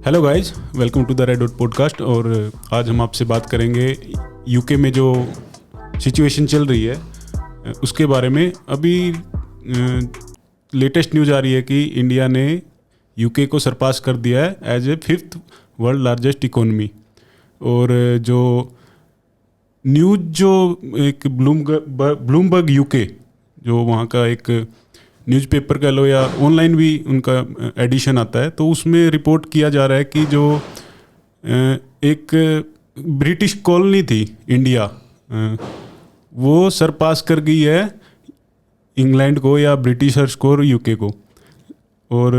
Hello guys, welcome to the Red Dot podcast. और आज हम आपसे बात करेंगे यूके में जो सिचुएशन चल रही है उसके बारे में। अभी लेटेस्ट न्यूज़ आ रही है कि इंडिया ने यूके को सरपास कर दिया है as a 5th world largest economy. और जो न्यूज़ जो एक ब्लूमबर्ग यूके जो वहाँ का एक न्यूज़पेपर कह लो या ऑनलाइन भी उनका एडिशन आता है, तो उसमें रिपोर्ट किया जा रहा है कि जो एक ब्रिटिश कॉलोनी थी इंडिया, वो सरपास कर गई है इंग्लैंड को या ब्रिटिशर्स को और यूके को। और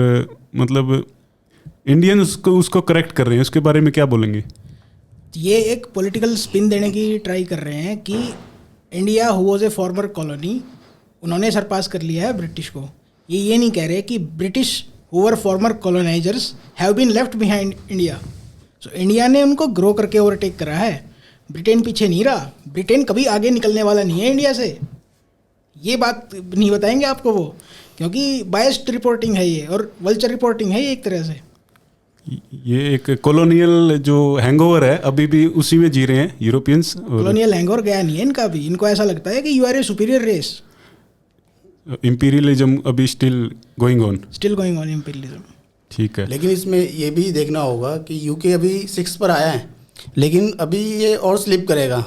मतलब इंडियन उसको करेक्ट कर रहे हैं। उसके बारे में क्या बोलेंगे? ये एक पॉलिटिकल स्पिन देने की ट्राई कर रहे हैं कि India who was a farmer colony, उन्होंने सरपास कर लिया है ब्रिटिश को। ये नहीं कह रहे कि British who were former colonizers have been left behind India. So India ने उनको ग्रो करके ओवरटेक करा है। ब्रिटेन पीछे नहीं रहा। ब्रिटेन कभी आगे निकलने वाला नहीं है इंडिया से। ये बात नहीं बताएंगे आपको वो, क्योंकि बायस्ड रिपोर्टिंग है ये, और वल्चर रिपोर्टिंग है ये एक तरह से। ये एक कॉलोनियल जो हैंगओवर है, अभी भी उसी में जी रहे हैं यूरोपियंस। कॉलोनियल हैंगओवर गया नहीं है इनका भी। इनको ऐसा लगता है कि you are a superior race. Imperialism अभी स्टिल गोइंग ऑन इम्पीरियलिज्म। ठीक है, लेकिन इसमें ये भी देखना होगा कि यूके अभी 6 पर आया है, लेकिन अभी ये और स्लिप करेगा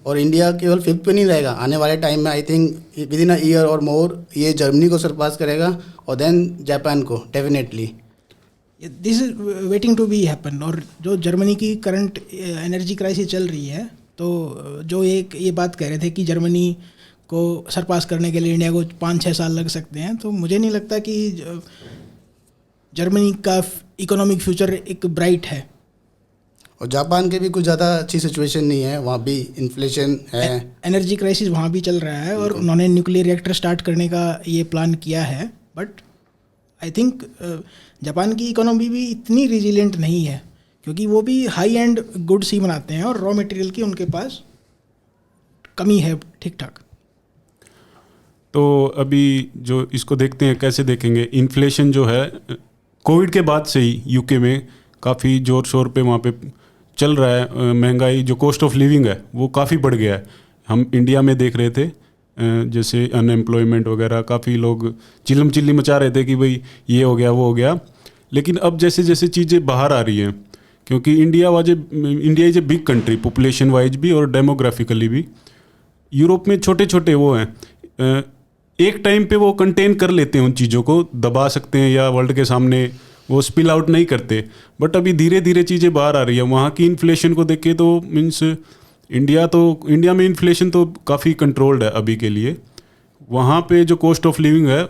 और इंडिया केवल 5th पे नहीं रहेगा। आने वाले टाइम में I think within a year or more ये जर्मनी को सरपास करेगा और देन जापान को definitely. This is waiting to be happen. और जो जर्मनी की करंट एनर्जी क्राइसिस चल रही है, तो जो ये बात कह रहे थे कि जर्मनी को सरपास करने के लिए इंडिया को 5-6 साल लग सकते हैं, तो मुझे नहीं लगता कि जर्मनी का इकोनॉमिक फ्यूचर एक ब्राइट है। और जापान के भी कुछ ज़्यादा अच्छी सिचुएशन नहीं है, वहाँ भी इन्फ्लेशन है, एनर्जी क्राइसिस वहाँ भी चल रहा है, और उन्होंने न्यूक्लियर रिएक्टर स्टार्ट करने का ये प्लान किया है। बट आई थिंक जापान की इकोनॉमी भी इतनी रिजिलियंट नहीं है, क्योंकि वो भी हाई एंड गुड्स ही बनाते हैं और रॉ मटेरियल की उनके पास कमी है ठीक ठाक। तो अभी जो इसको देखते हैं, कैसे देखेंगे? इन्फ्लेशन जो है कोविड के बाद से ही यूके में काफ़ी ज़ोर शोर पे वहाँ पे चल रहा है। महंगाई, जो कॉस्ट ऑफ लिविंग है, वो काफ़ी बढ़ गया है। हम इंडिया में देख रहे थे जैसे अनएम्प्लॉयमेंट वगैरह, काफ़ी लोग चिल्लम चिल्ली मचा रहे थे कि भाई ये हो गया वो हो गया। लेकिन अब जैसे जैसे चीज़ें बाहर आ रही हैं, क्योंकि India is a big country population wise भी और डेमोग्राफिकली भी। यूरोप में छोटे छोटे वो हैं, एक टाइम पे वो कंटेन कर लेते हैं, उन चीज़ों को दबा सकते हैं या वर्ल्ड के सामने वो स्पिल आउट नहीं करते। बट अभी धीरे धीरे चीज़ें बाहर आ रही है। वहाँ की इन्फ्लेशन को देख के तो मीन्स इंडिया में इन्फ्लेशन तो काफ़ी कंट्रोल्ड है अभी के लिए। वहाँ पे जो कॉस्ट ऑफ लिविंग है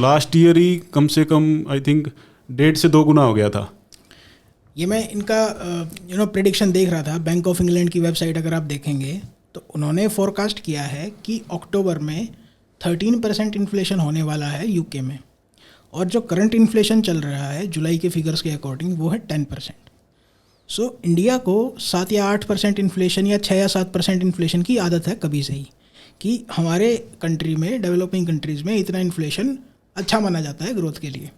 लास्ट ईयर ही कम से कम आई थिंक 1.5 से 2 गुना हो गया था। ये मैं इनका प्रेडिक्शन देख रहा था। बैंक ऑफ इंग्लैंड की वेबसाइट अगर आप देखेंगे तो उन्होंने फोरकास्ट किया है कि अक्टूबर में 13% इन्फ्लेशन होने वाला है यूके में, और जो करंट इन्फ्लेशन चल रहा है जुलाई के फिगर्स के अकॉर्डिंग वो है 10%। सो इंडिया को 7 या 8% इन्फ्लेशन या 6 या 7% इन्फ्लेशन की आदत है कभी से ही, कि हमारे कंट्री में, डेवलपिंग कंट्रीज़ में इतना इन्फ्लेशन अच्छा माना जाता है ग्रोथ के लिए।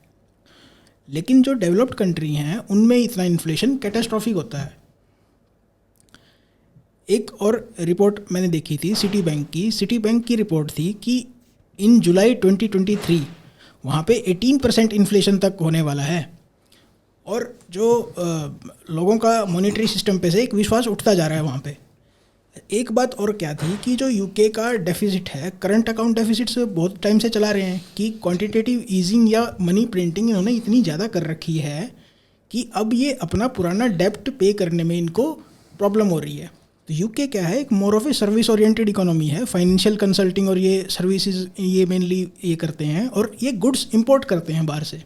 लेकिन जो डेवलप्ड कंट्री हैं उनमें इतना इन्फ्लेशन कैटास्ट्रॉफिक होता है। एक और रिपोर्ट मैंने देखी थी सिटी बैंक की रिपोर्ट थी कि इन जुलाई 2023 वहाँ पे 18% इन्फ्लेशन तक होने वाला है। और जो लोगों का मॉनेटरी सिस्टम पे से एक विश्वास उठता जा रहा है वहाँ पे। एक बात और क्या थी कि जो यूके का डेफिसिट है, करंट अकाउंट डेफिसिट से बहुत टाइम से चला रहे हैं कि क्वांटिटेटिव ईजिंग या मनी प्रिंटिंग इन्होंने इतनी ज़्यादा कर रखी है कि अब ये अपना पुराना डेप्ट पे करने में इनको प्रॉब्लम हो रही है। तो यूके क्या है, एक more of a service oriented economy है। फाइनेंशियल कंसल्टिंग और ये सर्विसेज ये मेनली ये करते हैं, और ये गुड्स इंपोर्ट करते हैं बाहर से,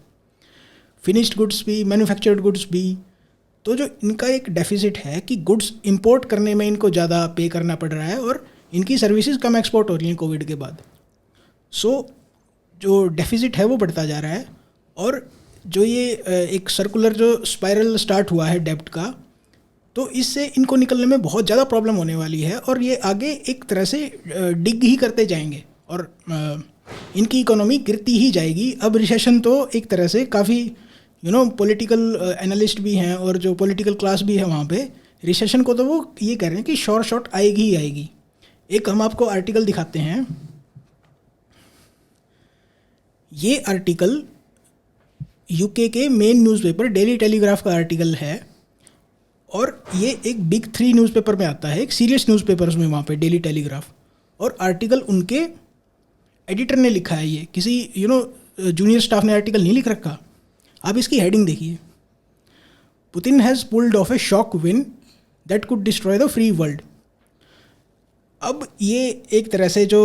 फिनिश्ड गुड्स भी, मैन्युफैक्चर्ड गुड्स भी। तो जो इनका एक डेफिसिट है कि गुड्स इंपोर्ट करने में इनको ज़्यादा पे करना पड़ रहा है, और इनकी सर्विसेज कम एक्सपोर्ट हो रही हैं कोविड के बाद। सो जो डेफिसिट है वो बढ़ता जा रहा है, और जो ये एक सर्कुलर जो स्पाइरल स्टार्ट हुआ है डेब्ट का, तो इससे इनको निकलने में बहुत ज़्यादा प्रॉब्लम होने वाली है, और ये आगे एक तरह से डिग ही करते जाएंगे और इनकी इकोनॉमी गिरती ही जाएगी। अब रिसेशन तो एक तरह से काफ़ी पॉलिटिकल एनालिस्ट भी हैं और जो पॉलिटिकल क्लास भी है वहाँ पे, रिसेशन को तो वो ये कह रहे हैं कि शॉर्ट आएगी ही आएगी। एक हम आपको आर्टिकल दिखाते हैं, ये आर्टिकल यूके के मेन न्यूज़पेपर डेली टेलीग्राफ का आर्टिकल है, और ये एक बिग 3 न्यूज़पेपर में आता है, एक सीरियस न्यूज़पेपर्स में वहाँ पे डेली टेलीग्राफ, और आर्टिकल उनके एडिटर ने लिखा है। ये किसी जूनियर स्टाफ ने आर्टिकल नहीं लिख रखा। आप इसकी हेडिंग देखिए, Putin has pulled off A shock win that could destroy the free world. अब ये एक तरह से जो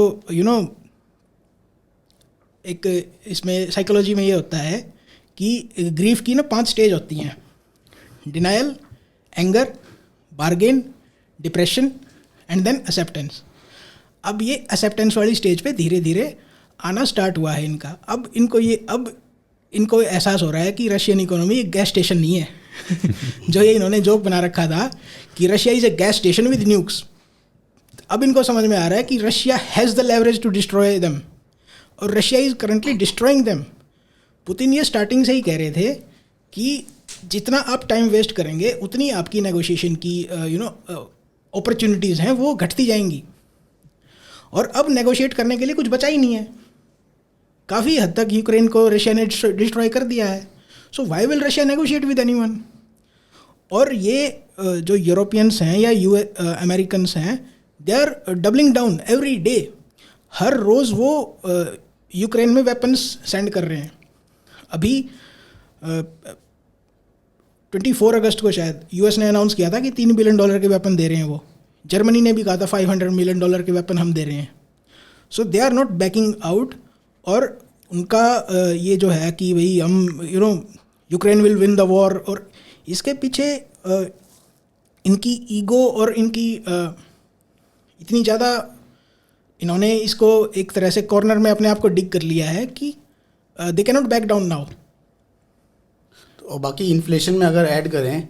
एक इसमें साइकोलॉजी में ये होता है कि ग्रीफ की 5 स्टेज होती हैं, denial, anger, bargain, depression and then acceptance. अब ये एक्सेप्टेंस वाली स्टेज पे धीरे धीरे आना स्टार्ट हुआ है इनका। अब इनको एहसास हो रहा है कि रशियन इकोनॉमी एक गैस स्टेशन नहीं है जो ये इन्होंने जोक बना रखा था कि Russia is a gas station with nukes. अब इनको समझ में आ रहा है कि Russia has the leverage to destroy them, और Russia is currently destroying them. Putin ये स्टार्टिंग से ही कह रहे थे कि जितना आप टाइम वेस्ट करेंगे उतनी आपकी नेगोशिएशन की अपॉर्चुनिटीज़ हैं वो घटती जाएंगी, और अब नेगोशिएट करने के लिए कुछ बचा ही नहीं है। काफ़ी हद तक यूक्रेन को रशिया ने डिस्ट्रॉय कर दिया है। So why will Russia negotiate with anyone? और ये जो यूरोपियंस हैं या अमेरिकन्स हैं, they are doubling down every day. हर रोज़ वो यूक्रेन में वेपन्स सेंड कर रहे हैं। अभी 24 अगस्त को शायद यूएस ने अनाउंस किया था कि $3 बिलियन के वेपन दे रहे हैं वो। जर्मनी ने भी कहा था $500 मिलियन के वेपन हम दे रहे हैं। So they are not backing out, और उनका ये जो है कि भाई हम Ukraine will win the war, और इसके पीछे इनकी ईगो और इनकी इतनी ज़्यादा इन्होंने इसको एक तरह से कॉर्नर में अपने आप को डिग कर लिया है कि they can not back down now. और बाकी इन्फ्लेशन में अगर ऐड करें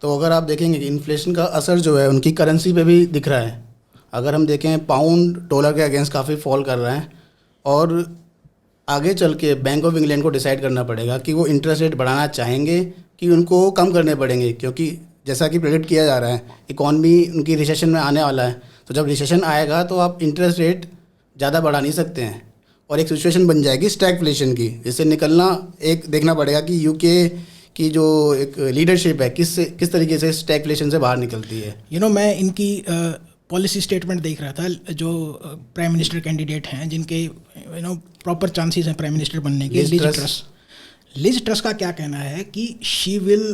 तो अगर आप देखेंगे कि इन्फ्लेशन का असर जो है उनकी करेंसी पे भी दिख रहा है। अगर हम देखें पाउंड डॉलर के अगेंस्ट काफ़ी फॉल कर रहा है, और आगे चल के बैंक ऑफ इंग्लैंड को डिसाइड करना पड़ेगा कि वो इंटरेस्ट रेट बढ़ाना चाहेंगे कि उनको कम करने पड़ेंगे, क्योंकि जैसा कि प्रेडिक्ट किया जा रहा है इकॉनमी उनकी रिसेशन में आने वाला है। तो जब रिसेशन आएगा तो आप इंटरेस्ट रेट ज़्यादा बढ़ा नहीं सकते हैं, और एक सिचुएशन बन जाएगी स्टैगफ्लेशन की। इससे निकलना एक देखना पड़ेगा कि यूके की जो एक लीडरशिप है किस तरीके से स्टैगफ्लेशन से बाहर निकलती है। मैं इनकी पॉलिसी स्टेटमेंट देख रहा था, जो प्राइम मिनिस्टर कैंडिडेट हैं जिनके प्रॉपर चांसेस हैं प्राइम मिनिस्टर बनने के, लिज ट्रस का क्या कहना है कि she will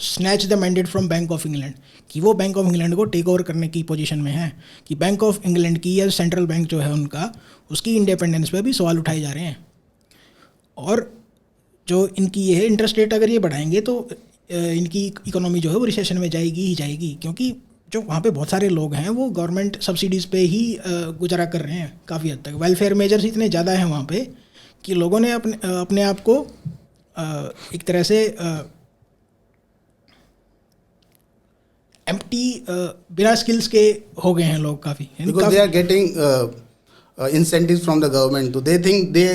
snatch the mandate from bank of England, कि वो बैंक ऑफ इंग्लैंड को टेक ओवर करने की पोजीशन में है, कि बैंक ऑफ इंग्लैंड की या सेंट्रल बैंक जो है उनका, उसकी इंडिपेंडेंस पे भी सवाल उठाए जा रहे हैं। और जो इनकी ये है इंटरेस्ट रेट अगर ये बढ़ाएंगे तो इनकी इकोनॉमी जो है वो रिसेशन में जाएगी ही जाएगी, क्योंकि जो वहाँ पे बहुत सारे लोग हैं वो गवर्नमेंट सब्सिडीज़ पे ही गुजारा कर रहे हैं काफ़ी हद तक। वेलफेयर मेजर्स इतने ज़्यादा हैं वहाँ पे कि लोगों ने अपने आप को एक तरह से एम्प्टी बिना स्किल्स के हो गए हैं लोग काफ़ी। Because they are getting incentives from the government, so they think they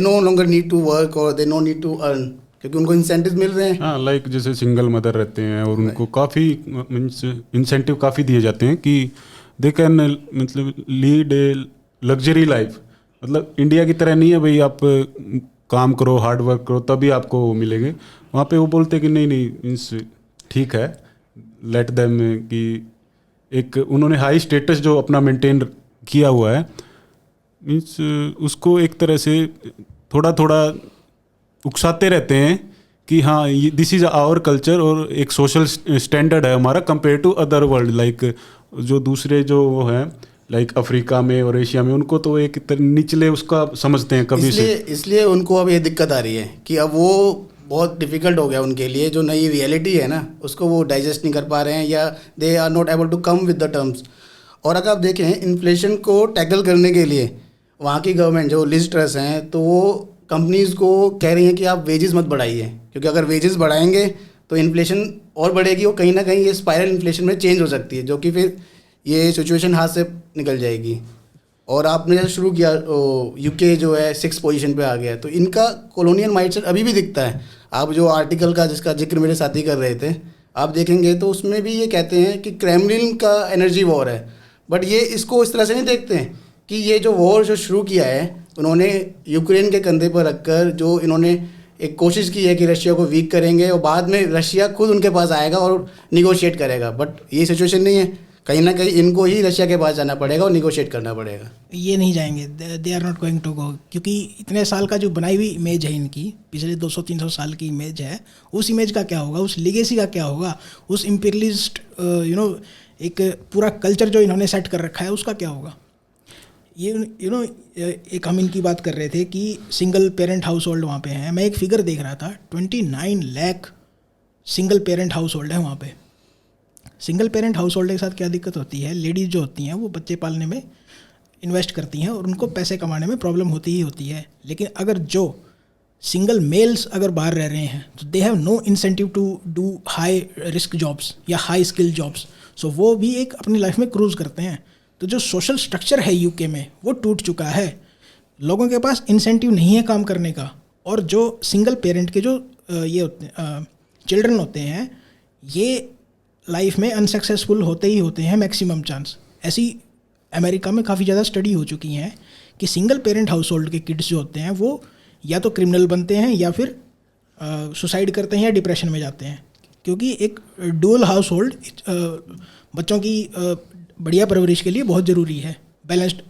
no longer need to work or they no need to earn, क्योंकि उनको इंसेंटिव मिल रहे हैं। हाँ, लाइक जैसे सिंगल मदर रहते हैं और उनको काफ़ी मीन्स इंसेंटिव काफ़ी दिए जाते हैं कि दे कैन मतलब लीड ए लग्जरी लाइफ। मतलब इंडिया की तरह नहीं है भाई आप काम करो, हार्ड वर्क करो तभी आपको मिलेंगे। वहाँ पे वो बोलते हैं कि नहीं मीन्स ठीक है, लेट देम, कि एक उन्होंने हाई स्टेटस जो अपना मेंटेन किया हुआ है, मीन्स उसको एक तरह से थोड़ा थोड़ा उकसाते रहते हैं कि हाँ दिस इज़ आवर कल्चर, और एक सोशल स्टैंडर्ड है हमारा compare to other world. Like जो दूसरे जो वो हैं लाइक अफ्रीका में और एशिया में, उनको तो एक निचले उसका समझते हैं कभी से। इसलिए उनको अब ये दिक्कत आ रही है कि अब वो बहुत डिफ़िकल्ट हो गया उनके लिए, जो नई रियलिटी है ना उसको वो डाइजेस्ट नहीं कर पा रहे हैं, या they are not able to come with the terms. और अगर आप देखें इन्फ्लेशन को टैकल करने के लिए वहाँ की गवर्नमेंट जो लिज ट्रस हैं, तो वो कंपनीज़ को कह रही हैं कि आप वेजेस मत बढ़ाइए, क्योंकि अगर वेजेस बढ़ाएंगे तो इन्फ्लेशन और बढ़ेगी और कहीं ना कहीं ये स्पाइरल इन्फ्लेशन में चेंज हो सकती है, जो कि फिर ये सिचुएशन हाथ से निकल जाएगी। और आपने जैसे शुरू किया यूके जो है 6 पोजीशन पे आ गया है, तो इनका कॉलोनियल माइंडसेट अभी भी दिखता है। आप जो आर्टिकल का जिसका जिक्र मेरे साथी कर रहे थे, आप देखेंगे तो उसमें भी ये कहते हैं कि क्रेमलिन का एनर्जी वॉर है, बट ये इसको इस तरह से नहीं देखते हैं कि ये जो वॉर जो शुरू किया है उन्होंने यूक्रेन के कंधे पर रखकर, जो इन्होंने एक कोशिश की है कि रशिया को वीक करेंगे और बाद में रशिया खुद उनके पास आएगा और निगोशिएट करेगा, बट ये सिचुएशन नहीं है। कहीं ना कहीं इनको ही रशिया के पास जाना पड़ेगा और निगोशिएट करना पड़ेगा। ये नहीं जाएंगे, they are not going to go, क्योंकि इतने साल का जो बनाई हुई इमेज है इनकी, पिछले 200-300 साल की इमेज है, उस इमेज का क्या होगा, उस लिगेसी का क्या होगा, उस इम्पीरियलिस्ट एक पूरा कल्चर जो इन्होंने सेट कर रखा है उसका क्या होगा। ये एक हम इनकी बात कर रहे थे कि सिंगल पेरेंट हाउस होल्ड वहाँ पे हैं। मैं एक फिगर देख रहा था, 29 lakh single parent house hold है वहाँ पे। सिंगल पेरेंट हाउस होल्ड के साथ क्या दिक्कत होती है, लेडीज़ जो होती हैं वो बच्चे पालने में इन्वेस्ट करती हैं और उनको पैसे कमाने में प्रॉब्लम होती ही होती है। लेकिन अगर जो सिंगल मेल्स अगर बाहर रह रहे हैं तो they have no incentive to do high risk jobs या हाई स्किल जॉब्स, सो वो भी एक अपनी लाइफ में क्रूज करते हैं। तो जो सोशल स्ट्रक्चर है यूके में वो टूट चुका है, लोगों के पास इंसेंटिव नहीं है काम करने का। और जो सिंगल पेरेंट के जो ये होते चिल्ड्रन होते हैं, ये लाइफ में अनसक्सेसफुल होते ही होते हैं मैक्सिमम चांस। ऐसी अमेरिका में काफ़ी ज़्यादा स्टडी हो चुकी हैं कि सिंगल पेरेंट हाउस होल्ड के किड्स जो होते हैं वो या तो क्रिमिनल बनते हैं या फिर सुसाइड करते हैं या डिप्रेशन में जाते हैं, क्योंकि एक डुअल हाउस होल्ड बच्चों की बढ़िया परवरिश के लिए बहुत ज़रूरी है, बैलेंस्ड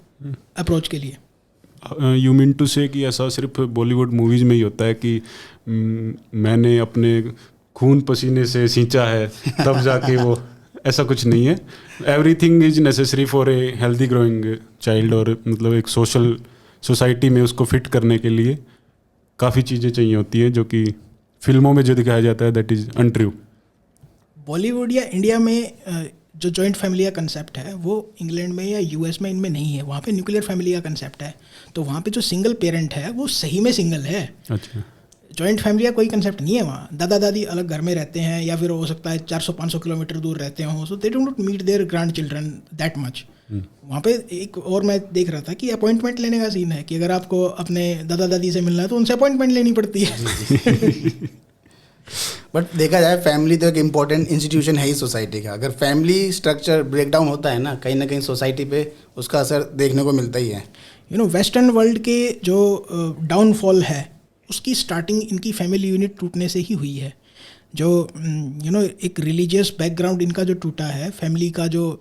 अप्रोच के लिए। यू मीन टू से कि ऐसा सिर्फ बॉलीवुड मूवीज़ में ही होता है कि मैंने अपने खून पसीने से सींचा है तब जाके वो, ऐसा कुछ नहीं है। Everything is necessary for a healthy growing child, और मतलब एक सोसाइटी में उसको फिट करने के लिए काफ़ी चीज़ें चाहिए होती हैं जो कि फिल्मों में जो दिखाया जाता है दैट इज़ अनट्रू। बॉलीवुड या इंडिया में जो जॉइंट फैमिली का कंसेप्ट है वो इंग्लैंड में या यूएस में इनमें नहीं है। वहाँ पे न्यूक्लियर फैमिली का कंसेप्ट है, तो वहाँ पे जो सिंगल पेरेंट है वो सही में सिंगल है। अच्छा, जॉइंट फैमिली का कोई कंसेप्ट नहीं है वहाँ। दादा दादी अलग घर में रहते हैं या फिर हो सकता है 400-500 किलोमीटर दूर रहते हों, so they do not meet their grand children that much. वहाँ पे एक और मैं देख रहा था कि अपॉइंटमेंट लेने का सीन है कि अगर आपको अपने दादा दादी से मिलना है तो उनसे अपॉइंटमेंट लेनी पड़ती है। बट देखा जाए फैमिली तो एक इम्पॉर्टेंट इंस्टीट्यूशन है ही सोसाइटी का। अगर फैमिली स्ट्रक्चर ब्रेकडाउन होता है ना कहीं सोसाइटी पे उसका असर देखने को मिलता ही है। वेस्टर्न वर्ल्ड के जो डाउनफॉल है उसकी स्टार्टिंग इनकी फैमिली यूनिट टूटने से ही हुई है। जो एक रिलीजियस बैकग्राउंड इनका जो टूटा है, फैमिली का जो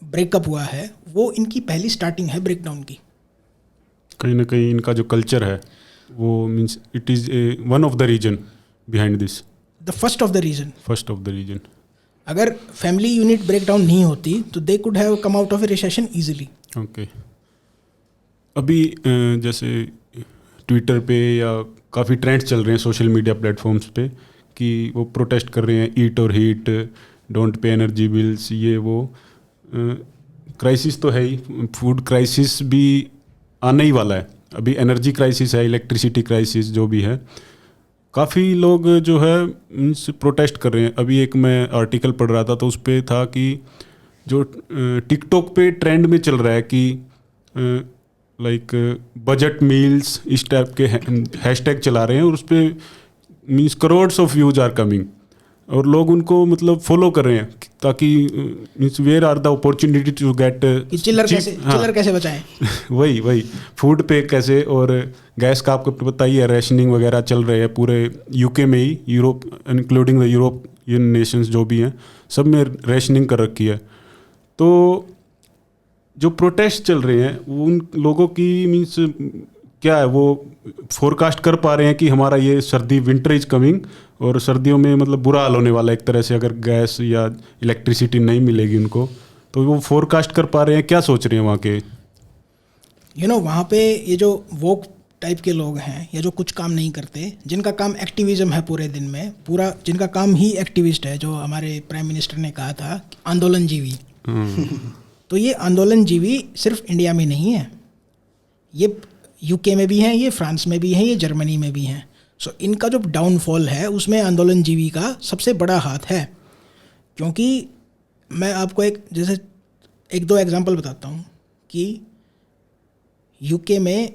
ब्रेकअप हुआ है, वो इनकी पहली स्टार्टिंग है ब्रेकडाउन की। कहीं ना कहीं इनका जो कल्चर है वो means it is one of the reason behind this, the first of the reason. अगर फैमिली यूनिट ब्रेकडाउन नहीं होती तो they could have come out of a recession easily. Okay, अभी जैसे ट्विटर पे या काफ़ी ट्रेंड्स चल रहे हैं सोशल मीडिया प्लेटफॉर्म्स पे कि वो प्रोटेस्ट कर रहे हैं, ईट और heat, don't pay energy bills, ये वो क्राइसिस तो है ही, फूड क्राइसिस भी आने ही वाला है। अभी एनर्जी क्राइसिस है, इलेक्ट्रिसिटी क्राइसिस जो भी है, काफ़ी लोग जो है मीन्स प्रोटेस्ट कर रहे हैं। अभी एक मैं आर्टिकल पढ़ रहा था तो उस पर था कि जो टिकटॉक पे ट्रेंड में चल रहा है कि लाइक बजट मील्स इस टाइप के हैशटैग चला रहे हैं और उस पर means crores of views are coming और लोग उनको मतलब फॉलो कर रहे हैं ताकि means where are the opportunity to get चिल्लर कैसे बचाएं। वही फूड पे कैसे, और गैस का आपको पता ही है, रेशनिंग वगैरह चल रहे हैं पूरे यूके में ही, Europe including the European nations जो भी हैं सब में रेशनिंग कर रखी है। तो जो प्रोटेस्ट चल रहे हैं वो उन लोगों की मीन्स क्या है, वो फोरकास्ट कर पा रहे हैं कि हमारा ये सर्दी विंटर इज कमिंग और सर्दियों में मतलब बुरा हाल होने वाला है एक तरह से, अगर गैस या इलेक्ट्रिसिटी नहीं मिलेगी उनको, तो वो फोरकास्ट कर पा रहे हैं। क्या सोच रहे हैं वहाँ के वहाँ पे ये जो वोक टाइप के लोग हैं या जो कुछ काम नहीं करते, जिनका काम एक्टिविज्म है पूरे दिन में, पूरा जिनका काम ही एक्टिविस्ट है, जो हमारे प्राइम मिनिस्टर ने कहा था आंदोलनजीवी। तो ये आंदोलनजीवी सिर्फ इंडिया में नहीं है, ये यूके में भी हैं, ये फ्रांस में भी हैं, ये जर्मनी में भी हैं। सो इनका जो डाउनफॉल है उसमें आंदोलनजीवी का सबसे बड़ा हाथ है। क्योंकि मैं आपको एक जैसे एक दो एग्जांपल बताता हूँ कि यूके में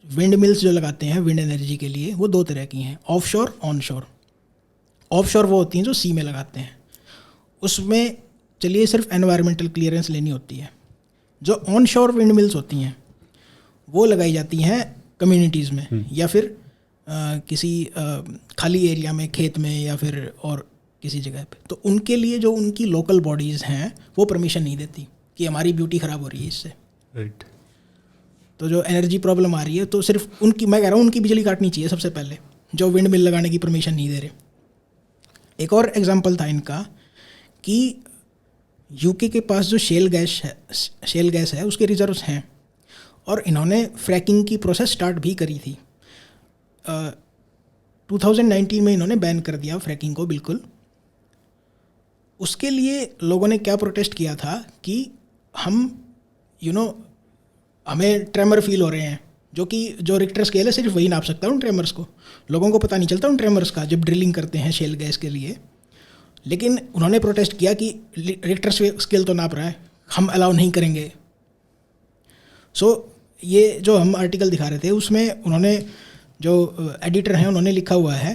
विंड मिल्स जो लगाते हैं विंड एनर्जी के लिए, वो दो तरह की हैं, ऑफशोर, ऑनशोर। ऑफशोर वो होती हैं जो सी में लगाते हैं, उसमें चलिए सिर्फ एनवायरमेंटल क्लियरेंस लेनी होती है। जो ऑनशोर विंड मिल्स होती हैं वो लगाई जाती हैं कम्युनिटीज़ में या फिर किसी खाली एरिया में, खेत में या फिर और किसी जगह पे। तो उनके लिए जो उनकी लोकल बॉडीज़ हैं वो परमिशन नहीं देती कि हमारी ब्यूटी ख़राब हो रही है इससे। राइट। तो जो एनर्जी प्रॉब्लम आ रही है, तो सिर्फ उनकी, मैं कह रहा हूँ उनकी बिजली काटनी चाहिए सबसे पहले, जो विंड मिल लगाने की परमिशन नहीं दे रहे। एक और एग्जांपल था इनका कि यूके के पास जो शेल गैस है उसके रिजर्व्स हैं और इन्होंने फ्रैकिंग की प्रोसेस स्टार्ट भी करी थी। 2019 में इन्होंने बैन कर दिया फ्रैकिंग को बिल्कुल। उसके लिए लोगों ने क्या प्रोटेस्ट किया था कि हम हमें ट्रेमर फील हो रहे हैं, जो रिक्टर स्केल है सिर्फ वही नाप सकता है उन ट्रेमर्स को। लोगों को पता नहीं चलता उन ट्रेमर्स का जब ड्रिलिंग करते हैं शेल गैस के लिए। लेकिन उन्होंने प्रोटेस्ट किया कि रिक्टर स्केल तो नाप रहा है, हम अलाउ नहीं करेंगे। सो ये जो हम आर्टिकल दिखा रहे थे उसमें उन्होंने, जो एडिटर हैं उन्होंने लिखा हुआ है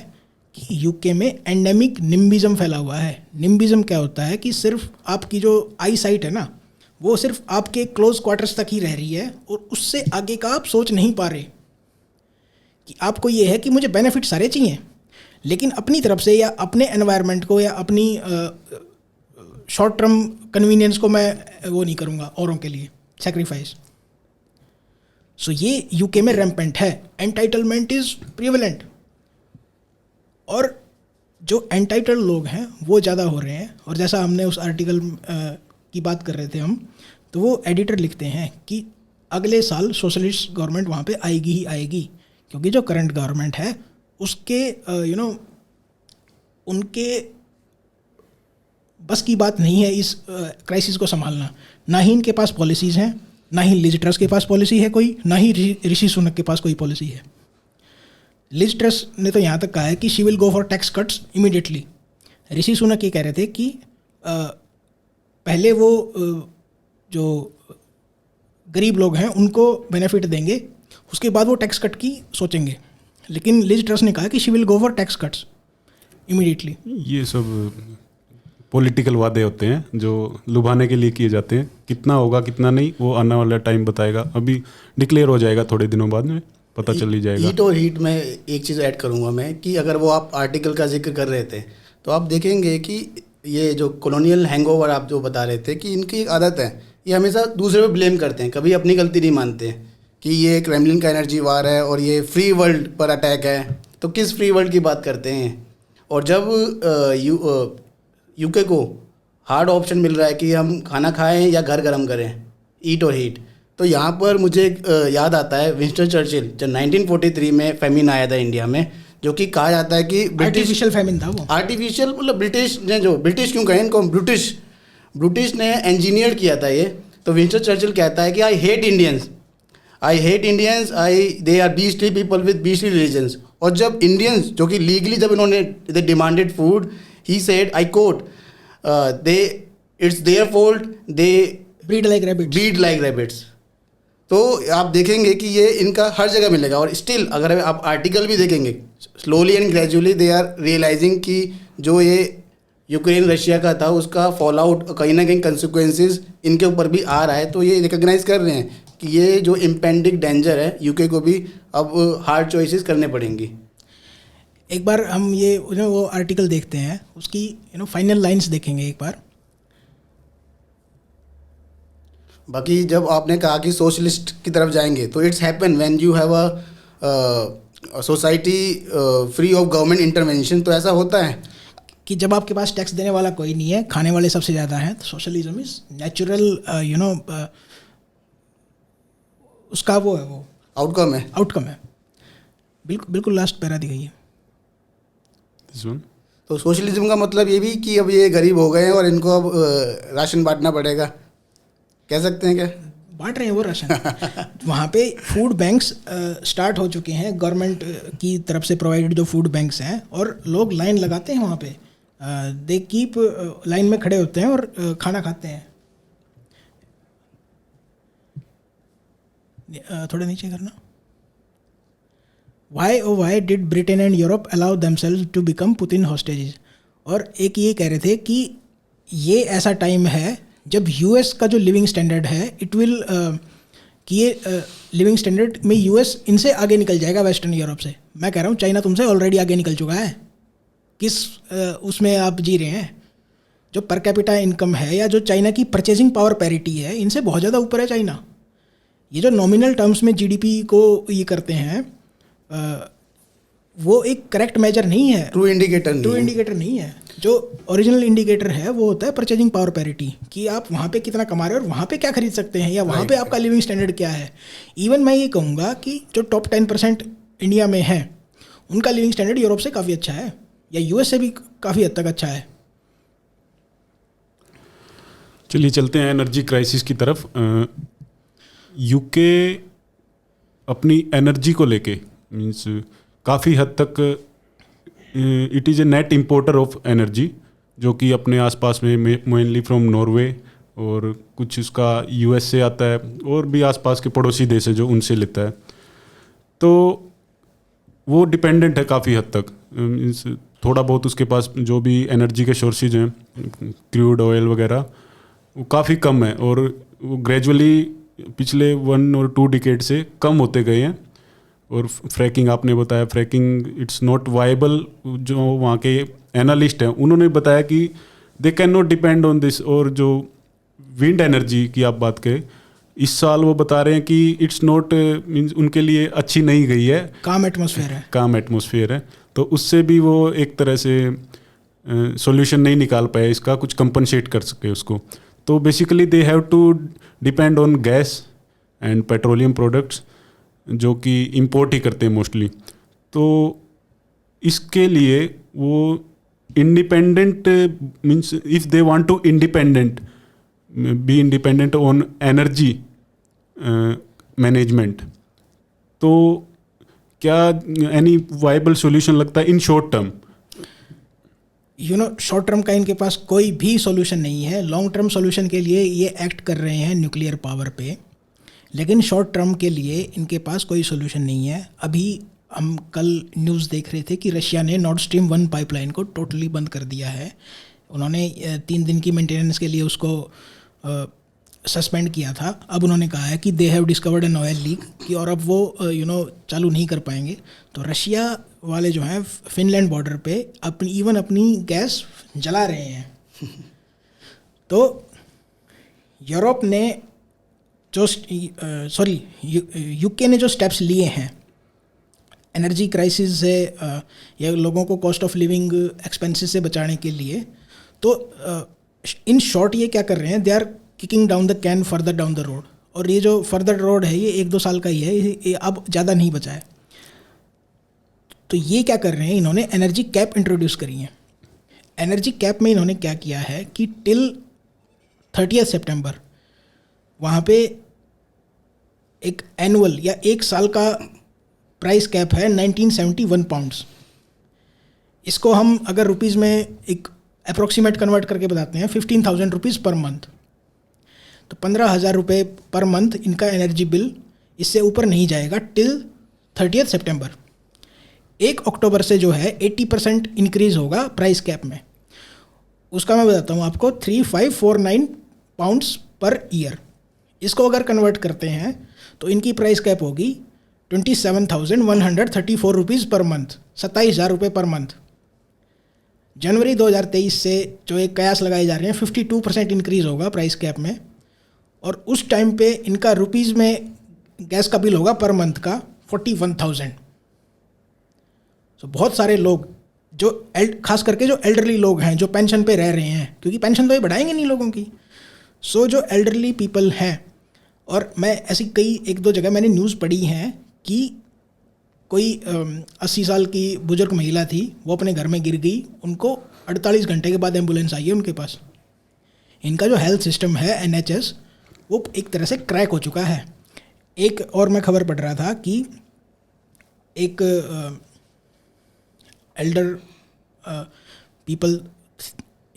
कि यूके में एंडेमिक निम्बिज्म फैला हुआ है। निम्बिज्म क्या होता है कि सिर्फ आपकी जो आई साइट है ना, वो सिर्फ आपके क्लोज क्वार्टर्स तक ही रह रही है और उससे आगे का आप सोच नहीं पा रहे। कि आपको ये है कि मुझे बेनिफिट सारे चाहिए, लेकिन अपनी तरफ से या अपने एनवायरनमेंट को या अपनी शॉर्ट टर्म कन्वीनियंस को मैं वो नहीं करूँगा औरों के लिए सेक्रीफाइस। सो ये यूके में रैम्पेंट है। एंटाइटलमेंट इज़ प्रिवेलेंट और जो एंटाइटल्ड लोग हैं वो ज़्यादा हो रहे हैं। और जैसा हमने उस आर्टिकल की बात कर रहे थे हम, तो वो एडिटर लिखते हैं कि अगले साल सोशलिस्ट गवर्नमेंट वहाँ पे आएगी ही आएगी, क्योंकि जो करंट गवर्नमेंट है उसके उनके बस की बात नहीं है इस क्राइसिस को संभालना। ना ही इनके पास पॉलिसीज़ हैं, ना ही लिज ट्रस के पास पॉलिसी है कोई, ना ही ऋषि सुनक के पास कोई पॉलिसी है। लिज ट्रस ने तो यहाँ तक कहा है कि she will go for tax cuts immediately. Rishi Sunak ये कह रहे थे कि पहले वो जो गरीब लोग हैं उनको बेनिफिट देंगे, उसके बाद वो टैक्स कट की सोचेंगे। लेकिन लिज ट्रस ने कहा कि she will go for tax cuts immediately. ये सब पॉलिटिकल वादे होते हैं जो लुभाने के लिए किए जाते हैं। कितना होगा कितना नहीं वो आने वाला टाइम बताएगा। अभी डिक्लेयर हो जाएगा, थोड़े दिनों बाद में पता चल ही जाएगा। हीट और हीट में एक चीज़ ऐड करूंगा मैं कि अगर वो आप आर्टिकल का जिक्र कर रहे थे तो आप देखेंगे कि ये जो कॉलोनियल हैंगओवर आप जो बता रहे थे कि इनकी एक आदत है, ये हमेशा दूसरे पे ब्लेम करते हैं, कभी अपनी गलती नहीं मानते हैं कि ये क्रेमलिन का एनर्जी वार है और ये फ्री वर्ल्ड पर अटैक है। तो किस फ्री वर्ल्ड की बात करते हैं? और जब यूके को हार्ड ऑप्शन मिल रहा है कि हम खाना खाएं या घर गर्म करें, ईट और हीट, तो यहाँ पर मुझे याद आता है विंस्टन चर्चिल जब 1943 में फेमिन आया था इंडिया में, जो कि कहा जाता है कि आर्टिफिशियल फेमिन था वो। आर्टिफिशियल मतलब ब्रिटिश ने, जो ब्रिटिश क्यों कहें इनको, ब्रिटिश ने इंजीनियर किया था ये। तो विंस्टन चर्चिल कहता है कि I hate Indians, they are beastly people with beastly religions. और जब इंडियंस जो कि लीगली जब इन्होंने they demanded food, he said, I quote, it's their fault, they breed like rabbits. तो आप देखेंगे कि ये इनका हर जगह मिलेगा। और स्टिल अगर आप आर्टिकल भी देखेंगे, slowly and gradually they are realising कि जो ये यूक्रेन रशिया का था उसका फॉल आउट कहीं ना कहीं कंसिक्वेंसेस इनके ऊपर भी आ रहा है। तो ये रिकग्नाइज कर रहे हैं कि ये जो इम्पेंडिंग डेंजर है यूके को भी अब हार्ड चॉइसेस करने पड़ेंगी। एक बार हम ये वो आर्टिकल देखते हैं, उसकी फाइनल लाइंस देखेंगे एक बार। बाकी जब आपने कहा कि सोशलिस्ट की तरफ जाएंगे, तो it's happen when you have a society free of government intervention. तो ऐसा होता है कि जब आपके पास टैक्स देने वाला कोई नहीं है, खाने वाले सबसे ज़्यादा हैं, तो सोशलिज्म इज नेचुरल, उसका वो है, वो आउटकम है। बिल्कुल लास्ट पैरा दी गई है। तो सोशलिज्म का मतलब ये भी कि अब ये गरीब हो गए हैं और इनको अब राशन बांटना पड़ेगा, कह सकते हैं क्या? बांट रहे हैं वो राशन। वहाँ पे फूड बैंक्स स्टार्ट हो चुके हैं गवर्नमेंट की तरफ से प्रोवाइडेड जो फूड बैंक्स हैं, और लोग लाइन लगाते हैं वहाँ पे। दे कीप लाइन में खड़े होते हैं और खाना खाते हैं। थोड़ा नीचे करना। Why did Britain and Europe allow themselves to become Putin hostages. और एक ये कह रहे थे कि ये ऐसा टाइम है जब यूएस का जो लिविंग स्टैंडर्ड है इट विल कि ये लिविंग स्टैंडर्ड में यूएस इनसे आगे निकल जाएगा वेस्टर्न यूरोप से। मैं कह रहा हूँ चाइना तुमसे ऑलरेडी आगे निकल चुका है। किस उसमें आप जी रहे हैं? जो पर कैपिटा इनकम है या जो चाइना की परचेजिंग पावर पैरिटी है इनसे बहुत ज़्यादा ऊपर है चाइना। ये जो नॉमिनल टर्म्स में जीडीपी को ये करते हैं वो एक करेक्ट मेजर नहीं है, ट्रू इंडिकेटर नहीं है। जो ओरिजिनल इंडिकेटर है वो होता है परचेजिंग पावर पैरिटी, कि आप वहाँ पे कितना कमा रहे हो और वहाँ पे क्या खरीद सकते हैं या वहाँ पे आपका लिविंग स्टैंडर्ड क्या है। इवन मैं ये कहूँगा कि जो टॉप 10% इंडिया में है उनका लिविंग स्टैंडर्ड यूरोप से काफ़ी अच्छा है या यूएस से भी काफ़ी हद तक अच्छा है। चलिए चलते हैं एनर्जी क्राइसिस की तरफ। यूके अपनी एनर्जी को लेके मीन्स काफ़ी हद तक it is a net importer of energy, जो कि अपने आसपास में मेनली फ्रॉम नॉर्वे और कुछ उसका यूएस से आता है और भी आसपास के पड़ोसी देश है जो उनसे लेता है। तो वो डिपेंडेंट है काफ़ी हद तक। मीन्स थोड़ा बहुत उसके पास जो भी एनर्जी के सोर्सेज हैं क्रूड ऑयल वगैरह वो काफ़ी कम है और वो ग्रेजुअली पिछले 1 और 2 डिकेड से कम होते गए हैं। और फ्रैकिंग आपने बताया, फ्रैकिंग इट्स नॉट वाइबल। जो वहाँ के एनालिस्ट हैं उन्होंने बताया कि they can not depend on this. और जो विंड एनर्जी की आप बात करें इस साल वो बता रहे हैं कि इट्स नॉट मीन्स उनके लिए अच्छी नहीं गई है, काम एटमॉस्फेयर है। तो उससे भी वो एक तरह से सॉल्यूशन नहीं निकाल पाए इसका, कुछ कंपनसेट कर सके उसको। तो basically they have to depend on gas and petroleum products जो कि इंपोर्ट ही करते हैं मोस्टली। तो इसके लिए वो independent means if they want to be independent on energy management, तो क्या एनी वाइबल सॉल्यूशन लगता है in short term? Short term का इनके पास कोई भी सॉल्यूशन नहीं है। लॉन्ग टर्म सॉल्यूशन के लिए ये एक्ट कर रहे हैं न्यूक्लियर पावर पे, लेकिन शॉर्ट टर्म के लिए इनके पास कोई सोल्यूशन नहीं है। अभी हम कल न्यूज़ देख रहे थे कि रशिया ने नॉर्ड स्ट्रीम 1 पाइपलाइन को टोटली बंद कर दिया है। उन्होंने 3 दिन की मेंटेनेंस के लिए उसको सस्पेंड किया था। अब उन्होंने कहा है कि they have discovered an oil leak कि और अब वो चालू नहीं कर पाएंगे। तो रशिया वाले जो हैं फिनलैंड बॉर्डर पे अपनी गैस जला रहे हैं। तो यूरोप ने यूके ने जो स्टेप्स लिए हैं एनर्जी क्राइसिस से या लोगों को कॉस्ट ऑफ लिविंग एक्सपेंसेस से बचाने के लिए, तो इन शॉर्ट ये क्या कर रहे हैं, they are kicking down the can further down the road. और ये जो फर्दर रोड है ये 1-2 साल का ही है, ये अब ज़्यादा नहीं बचा है। तो ये क्या कर रहे हैं, इन्होंने एनर्जी कैप इंट्रोड्यूस करी है। एनर्जी कैप में इन्होंने क्या किया है कि टिल 30 सितंबर वहाँ पे एक एनुअल या 1 साल का प्राइस कैप है 1971 पाउंड्स। इसको हम अगर रुपीज़ में एक अप्रोक्सीमेट कन्वर्ट करके बताते हैं 15,000 रुपीज़ पर मंथ। तो 15,000 रुपये पर मंथ इनका एनर्जी बिल, इससे ऊपर नहीं जाएगा टिल 30 सितंबर। 1 अक्टूबर से जो है 80% इंक्रीज़ होगा प्राइस कैप में। उसका मैं बताता हूँ आपको 3549 पाउंड्स पर ईयर। इसको अगर कन्वर्ट करते हैं तो इनकी प्राइस कैप होगी 27,134 रुपीज़ पर मंथ, 27,000 रुपये पर मंथ। जनवरी 2023 से जो एक कयास लगाए जा रहे हैं 52% इंक्रीज़ होगा प्राइस कैप में। और उस टाइम पे इनका रुपीज़ में गैस का बिल होगा पर मंथ का 41,000। तो बहुत सारे लोग जो खास करके जो एल्डरली लोग हैं जो पेंशन पे रह रहे हैं, क्योंकि पेंशन तो ये बढ़ाएंगे नहीं लोगों की। सो जो एल्डरली पीपल हैं, और मैं ऐसी कई 1-2 जगह मैंने न्यूज़ पढ़ी हैं कि कोई 80 साल की बुजुर्ग महिला थी, वो अपने घर में गिर गई, उनको 48 घंटे के बाद एम्बुलेंस आई है उनके पास। इनका जो हेल्थ सिस्टम है NHS वो एक तरह से क्रैक हो चुका है। एक और मैं खबर पढ़ रहा था कि एक एल्डर पीपल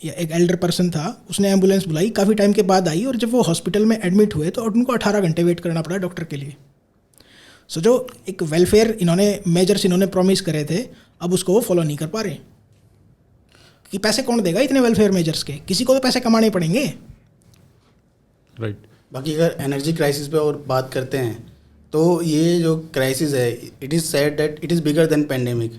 या एक एल्डर पर्सन था, उसने एम्बुलेंस बुलाई, काफ़ी टाइम के बाद आई, और जब वो हॉस्पिटल में एडमिट हुए तो उनको 18 घंटे वेट करना पड़ा डॉक्टर के लिए। सो जो एक वेलफेयर मेजर्स इन्होंने प्रॉमिस करे थे, अब उसको वो फॉलो नहीं कर पा रहे। कि पैसे कौन देगा इतने वेलफेयर मेजर्स के? किसी को तो पैसे कमाने पड़ेंगे। राइट। बाकी अगर एनर्जी क्राइसिस पे और बात करते हैं तो ये जो क्राइसिस है, it is said that it is bigger than pandemic.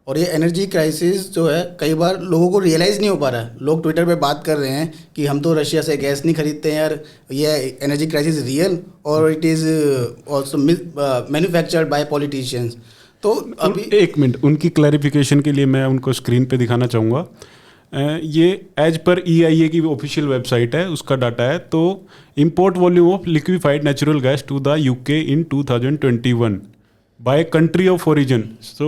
और ये एनर्जी क्राइसिस जो है कई बार लोगों को रियलाइज़ नहीं हो पा रहा है। लोग ट्विटर पे बात कर रहे हैं कि हम तो रशिया से गैस नहीं खरीदते हैं यार, ये एनर्जी क्राइसिस रियल और it is also manufactured by politicians. तो अभी एक मिनट, उनकी क्लैरिफिकेशन के लिए मैं उनको स्क्रीन पे दिखाना चाहूँगा। ये एज पर EIA की ऑफिशियल वेबसाइट है, उसका डाटा है। तो import volume of liquefied natural gas to the UK in 2021 by country of origin. So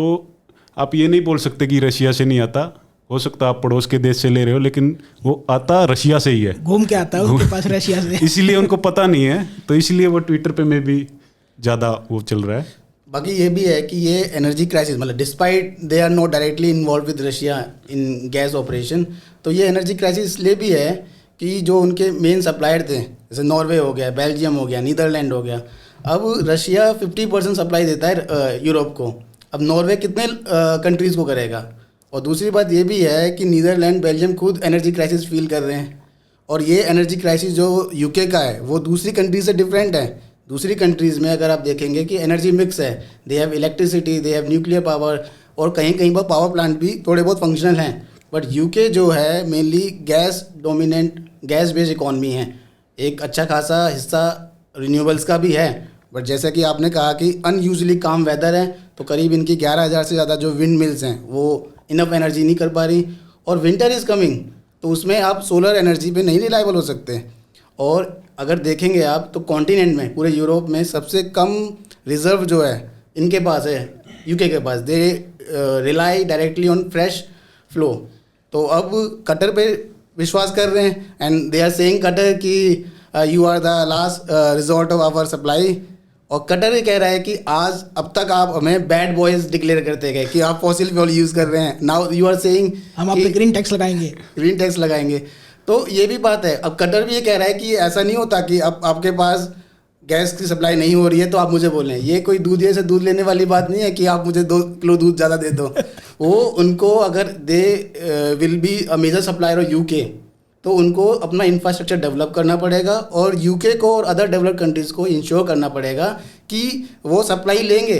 आप ये नहीं बोल सकते कि रशिया से नहीं आता। हो सकता है आप पड़ोस के देश से ले रहे हो, लेकिन वो आता रशिया से ही है, घूम के आता है उसके पास रशिया से। इसलिए उनको पता नहीं है, तो इसलिए वो ट्विटर पे में भी ज़्यादा वो चल रहा है। बाकी ये भी है कि ये एनर्जी क्राइसिस मतलब despite they are not directly involve with Russia in gas operation, तो ये एनर्जी क्राइसिस इसलिए भी है कि जो उनके मेन सप्लायर थे, जैसे नॉर्वे हो गया, बेल्जियम हो गया, नीदरलैंड हो गया, अब रशिया 50% सप्लाई देता है यूरोप को। अब नॉर्वे कितने कंट्रीज़ को करेगा? और दूसरी बात ये भी है कि नीदरलैंड, बेल्जियम खुद एनर्जी क्राइसिस फील कर रहे हैं। और ये एनर्जी क्राइसिस जो UK का है वो दूसरी कंट्रीज से डिफरेंट है। दूसरी कंट्रीज़ में अगर आप देखेंगे कि एनर्जी मिक्स है, they have electricity, they have nuclear power, और कहीं कहीं पर पावर प्लांट भी थोड़े बहुत फंक्शनल हैं। बट UK जो है mainly gas dominant, gas based economy है। एक अच्छा खासा हिस्सा रिन्यूएबल्स का भी है, बट जैसा कि आपने कहा कि अनयूजली काम वेदर है, तो करीब इनकी 11,000 से ज़्यादा जो विंड मिल्स हैं वो इनफ एनर्जी नहीं कर पा रही। और विंटर इज़ कमिंग, तो उसमें आप सोलर एनर्जी पे नहीं रिलायबल हो सकते। और अगर देखेंगे आप तो कॉन्टिनेंट में, पूरे यूरोप में सबसे कम रिजर्व जो है इनके पास है, UK के पास। They rely directly on fresh flow. तो अब कटर पे विश्वास कर रहे हैं and they are saying Qatar कि you are the last resort of our supply. और कटर ये कह रहा है कि आज अब तक आप हमें बैड बॉयज डिक्लेयर करते गए कि आप फॉसिल फ्यूल यूज़ कर रहे हैं, नाउ यू आर सेइंग हम आप पे ग्रीन टैक्स लगाएंगे, ग्रीन टैक्स लगाएंगे। तो ये भी बात है। अब कटर भी ये कह रहा है कि ऐसा नहीं होता कि अब आपके पास गैस की सप्लाई नहीं हो रही है तो आप मुझे बोलें। ये कोई दूधिये से दूध लेने वाली बात नहीं है कि आप मुझे 2 किलो दूध ज़्यादा दे दो। वो उनको अगर they will be a major supplier of UK, तो उनको अपना इंफ्रास्ट्रक्चर डेवलप करना पड़ेगा और UK को और अदर डेवलप्ड कंट्रीज़ को इंश्योर करना पड़ेगा कि वो सप्लाई लेंगे।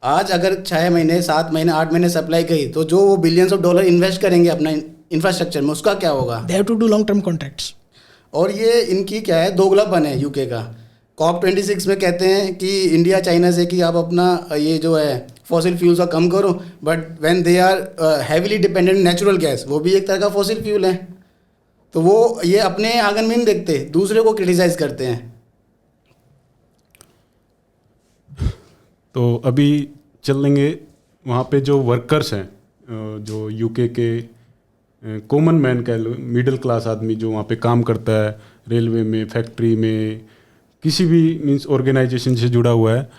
आज अगर 6 महीने, 7 महीने, 8 महीने सप्लाई गई तो जो वो बिलियंस ऑफ डॉलर इन्वेस्ट करेंगे अपना इंफ्रास्ट्रक्चर में, उसका क्या होगा? They have to do long term contracts. और ये इनकी क्या है, दोगलापन है UK का। COP26 में कहते हैं कि इंडिया चाइना से कि आप अपना ये जो है फॉसिल फ्यूल्स का कम करो, but when they are heavily dependent natural gas, वो भी एक तरह का फॉसिल फ्यूल है। तो वो ये अपने आंगन में नहीं देखते, दूसरे को क्रिटिसाइज करते हैं। तो अभी चलेंगे वहाँ पे जो वर्कर्स हैं, जो UK के कॉमन मैन कह लो, मिडिल क्लास आदमी जो वहाँ पे काम करता है, रेलवे में, फैक्ट्री में, किसी भी मीन्स ऑर्गेनाइजेशन से जुड़ा हुआ है,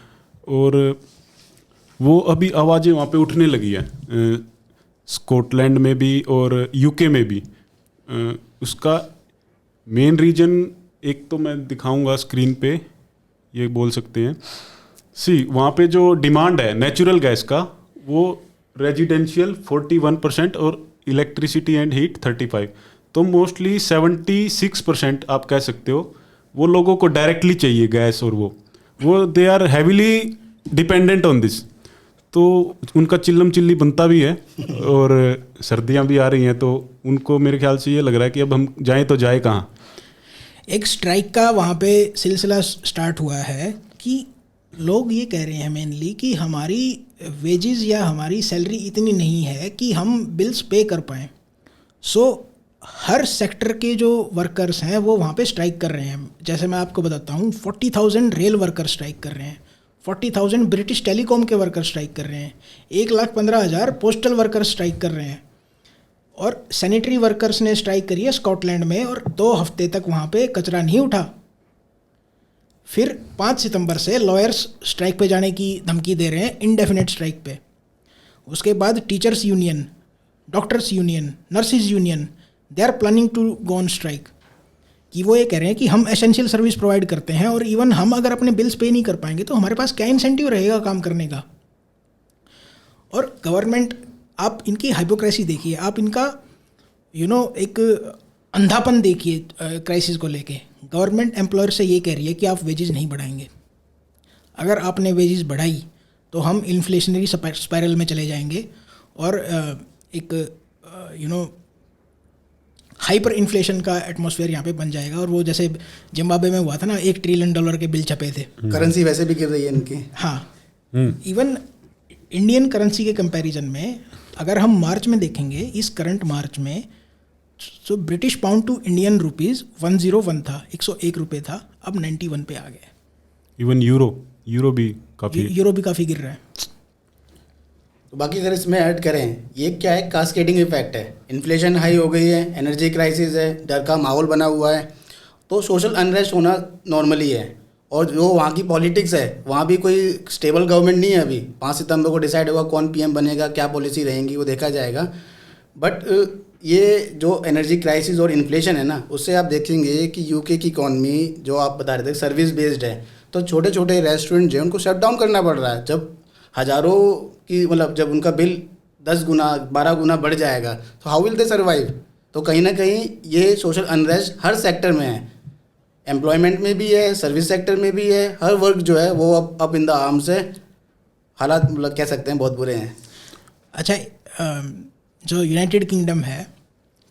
और वो अभी आवाज़ें वहाँ पे उठने लगी है, स्कॉटलैंड में भी और UK में भी। उसका मेन रीज़न एक तो मैं दिखाऊंगा स्क्रीन पे, ये बोल सकते हैं। वहाँ पे जो डिमांड है नेचुरल गैस का, वो रेजिडेंशियल 41% और इलेक्ट्रिसिटी एंड हीट 35%, तो मोस्टली 76% आप कह सकते हो वो लोगों को डायरेक्टली चाहिए गैस, और वो they are heavily dependent on this. तो उनका चिल्लम चिल्ली बनता भी है, और सर्दियां भी आ रही हैं, तो उनको मेरे ख्याल से ये लग रहा है कि अब हम जाएं तो जाए कहाँ। एक स्ट्राइक का वहाँ पे सिलसिला स्टार्ट हुआ है कि लोग ये कह रहे हैं मेनली कि हमारी वेजेस या हमारी सैलरी इतनी नहीं है कि हम बिल्स पे कर पाएँ। सो हर सेक्टर के जो वर्कर्स हैं वो वहाँ पे स्ट्राइक कर रहे हैं। जैसे मैं आपको बताता हूँ, 40,000 रेल वर्कर स्ट्राइक कर रहे हैं, 40,000 ब्रिटिश टेलीकॉम के वर्कर स्ट्राइक कर रहे हैं, 1,15,000 पोस्टल वर्कर स्ट्राइक कर रहे हैं, और सैनिटरी वर्कर्स ने स्ट्राइक करी है स्कॉटलैंड में, और 2 हफ्ते तक वहाँ पे कचरा नहीं उठा। फिर 5 सितंबर से लॉयर्स स्ट्राइक पे जाने की धमकी दे रहे हैं, इंडेफिनेट स्ट्राइक पे। उसके बाद teachers union, doctors union, nurses union, they are planning to go on strike. कि वो ये कह रहे हैं कि हम एसेंशियल सर्विस प्रोवाइड करते हैं और इवन हम अगर अपने बिल्स पे नहीं कर पाएंगे तो हमारे पास क्या इंसेंटिव रहेगा काम करने का। और गवर्नमेंट, आप इनकी हाइपोक्रेसी देखिए, आप इनका एक अंधापन देखिए क्राइसिस को लेके। गवर्नमेंट एम्प्लॉयर से ये कह रही है कि आप वेजेस नहीं बढ़ाएंगे, अगर आपने वेजेस बढ़ाई तो हम इन्फ्लेशनरी स्पाइरल में चले जाएंगे और एक हाइपर इन्फ्लेशन का एटमॉस्फेयर यहाँ पे बन जाएगा। और वो जैसे जिम्बाब्वे में हुआ था ना, $1 ट्रिलियन के बिल छपे थे। करेंसी वैसे भी गिर रही है इनकी। हाँ, इवन इंडियन करेंसी के कंपैरिजन में अगर हम मार्च में देखेंगे, इस करंट मार्च में, so British pound to Indian rupees 101 था, 101 रुपये था, अब 91 पे आ गया। इवन यूरो भी काफ़ी गिर रहा है। तो बाकी अगर इसमें ऐड करें, ये क्या है, कास्केडिंग इफेक्ट है। इन्फ्लेशन हाई हो गई है, एनर्जी क्राइसिस है, डर का माहौल बना हुआ है, तो सोशल अनरेस्ट होना नॉर्मली है। और जो वहाँ की पॉलिटिक्स है, वहाँ भी कोई स्टेबल गवर्नमेंट नहीं है अभी। 5 सितंबर को डिसाइड होगा कौन पीएम बनेगा, क्या पॉलिसी रहेंगी, वो देखा जाएगा। बट ये जो एनर्जी क्राइसिस और इन्फ्लेशन है ना, उससे आप देखेंगे कि यूके की इकॉनमी, जो आप बता रहे थे, सर्विस बेस्ड है। तो छोटे छोटे रेस्टोरेंट जो है उनको शट डाउन करना पड़ रहा है। जब हज़ारों की जब उनका बिल 10 गुना 12 गुना बढ़ जाएगा तो हाउ विल दे सर्वाइव। तो कहीं ना कहीं ये सोशल अनरेस्ट हर सेक्टर में है, एम्प्लॉयमेंट में भी है, सर्विस सेक्टर में भी है। हर वर्क जो है वो अब इन द आर्म्स है। हालात कह सकते हैं बहुत बुरे हैं। अच्छा, जो यूनाइटेड किंगडम है,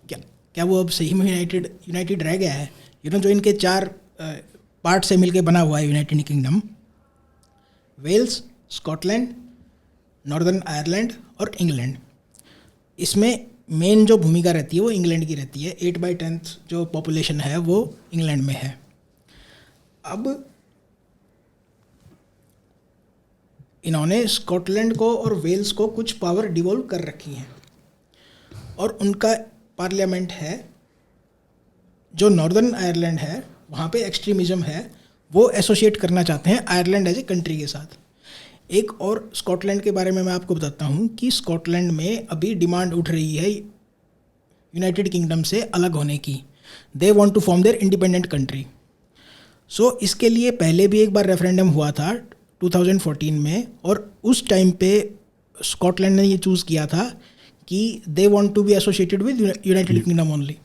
क्या वो अब सही में यूनाइटेड रह गया है? जो इनके 4 पार्ट से मिलके बना हुआ है United Kingdom, Wales, Scotland, Northern Ireland और इंग्लैंड। इसमें मेन जो भूमिका रहती है वो इंग्लैंड की रहती है। 8/10 जो पॉपुलेशन है वो इंग्लैंड में है। अब इन्होंने स्कॉटलैंड को और वेल्स को कुछ पावर डिवॉल्व कर रखी हैं और उनका पार्लियामेंट है। जो नॉर्दर्न आयरलैंड है वहाँ पे एक्सट्रीमिज़म है, वो एसोसिएट करना चाहते हैं आयरलैंड एज ए कंट्री के साथ। एक और स्कॉटलैंड के बारे में मैं आपको बताता हूँ कि स्कॉटलैंड में अभी डिमांड उठ रही है यूनाइटेड किंगडम से अलग होने की। They want to form their independent country. So इसके लिए पहले भी एक बार रेफरेंडम हुआ था 2014 में, और उस टाइम पे स्कॉटलैंड ने ये चूज़ किया था कि they want to be associated with United Kingdom only.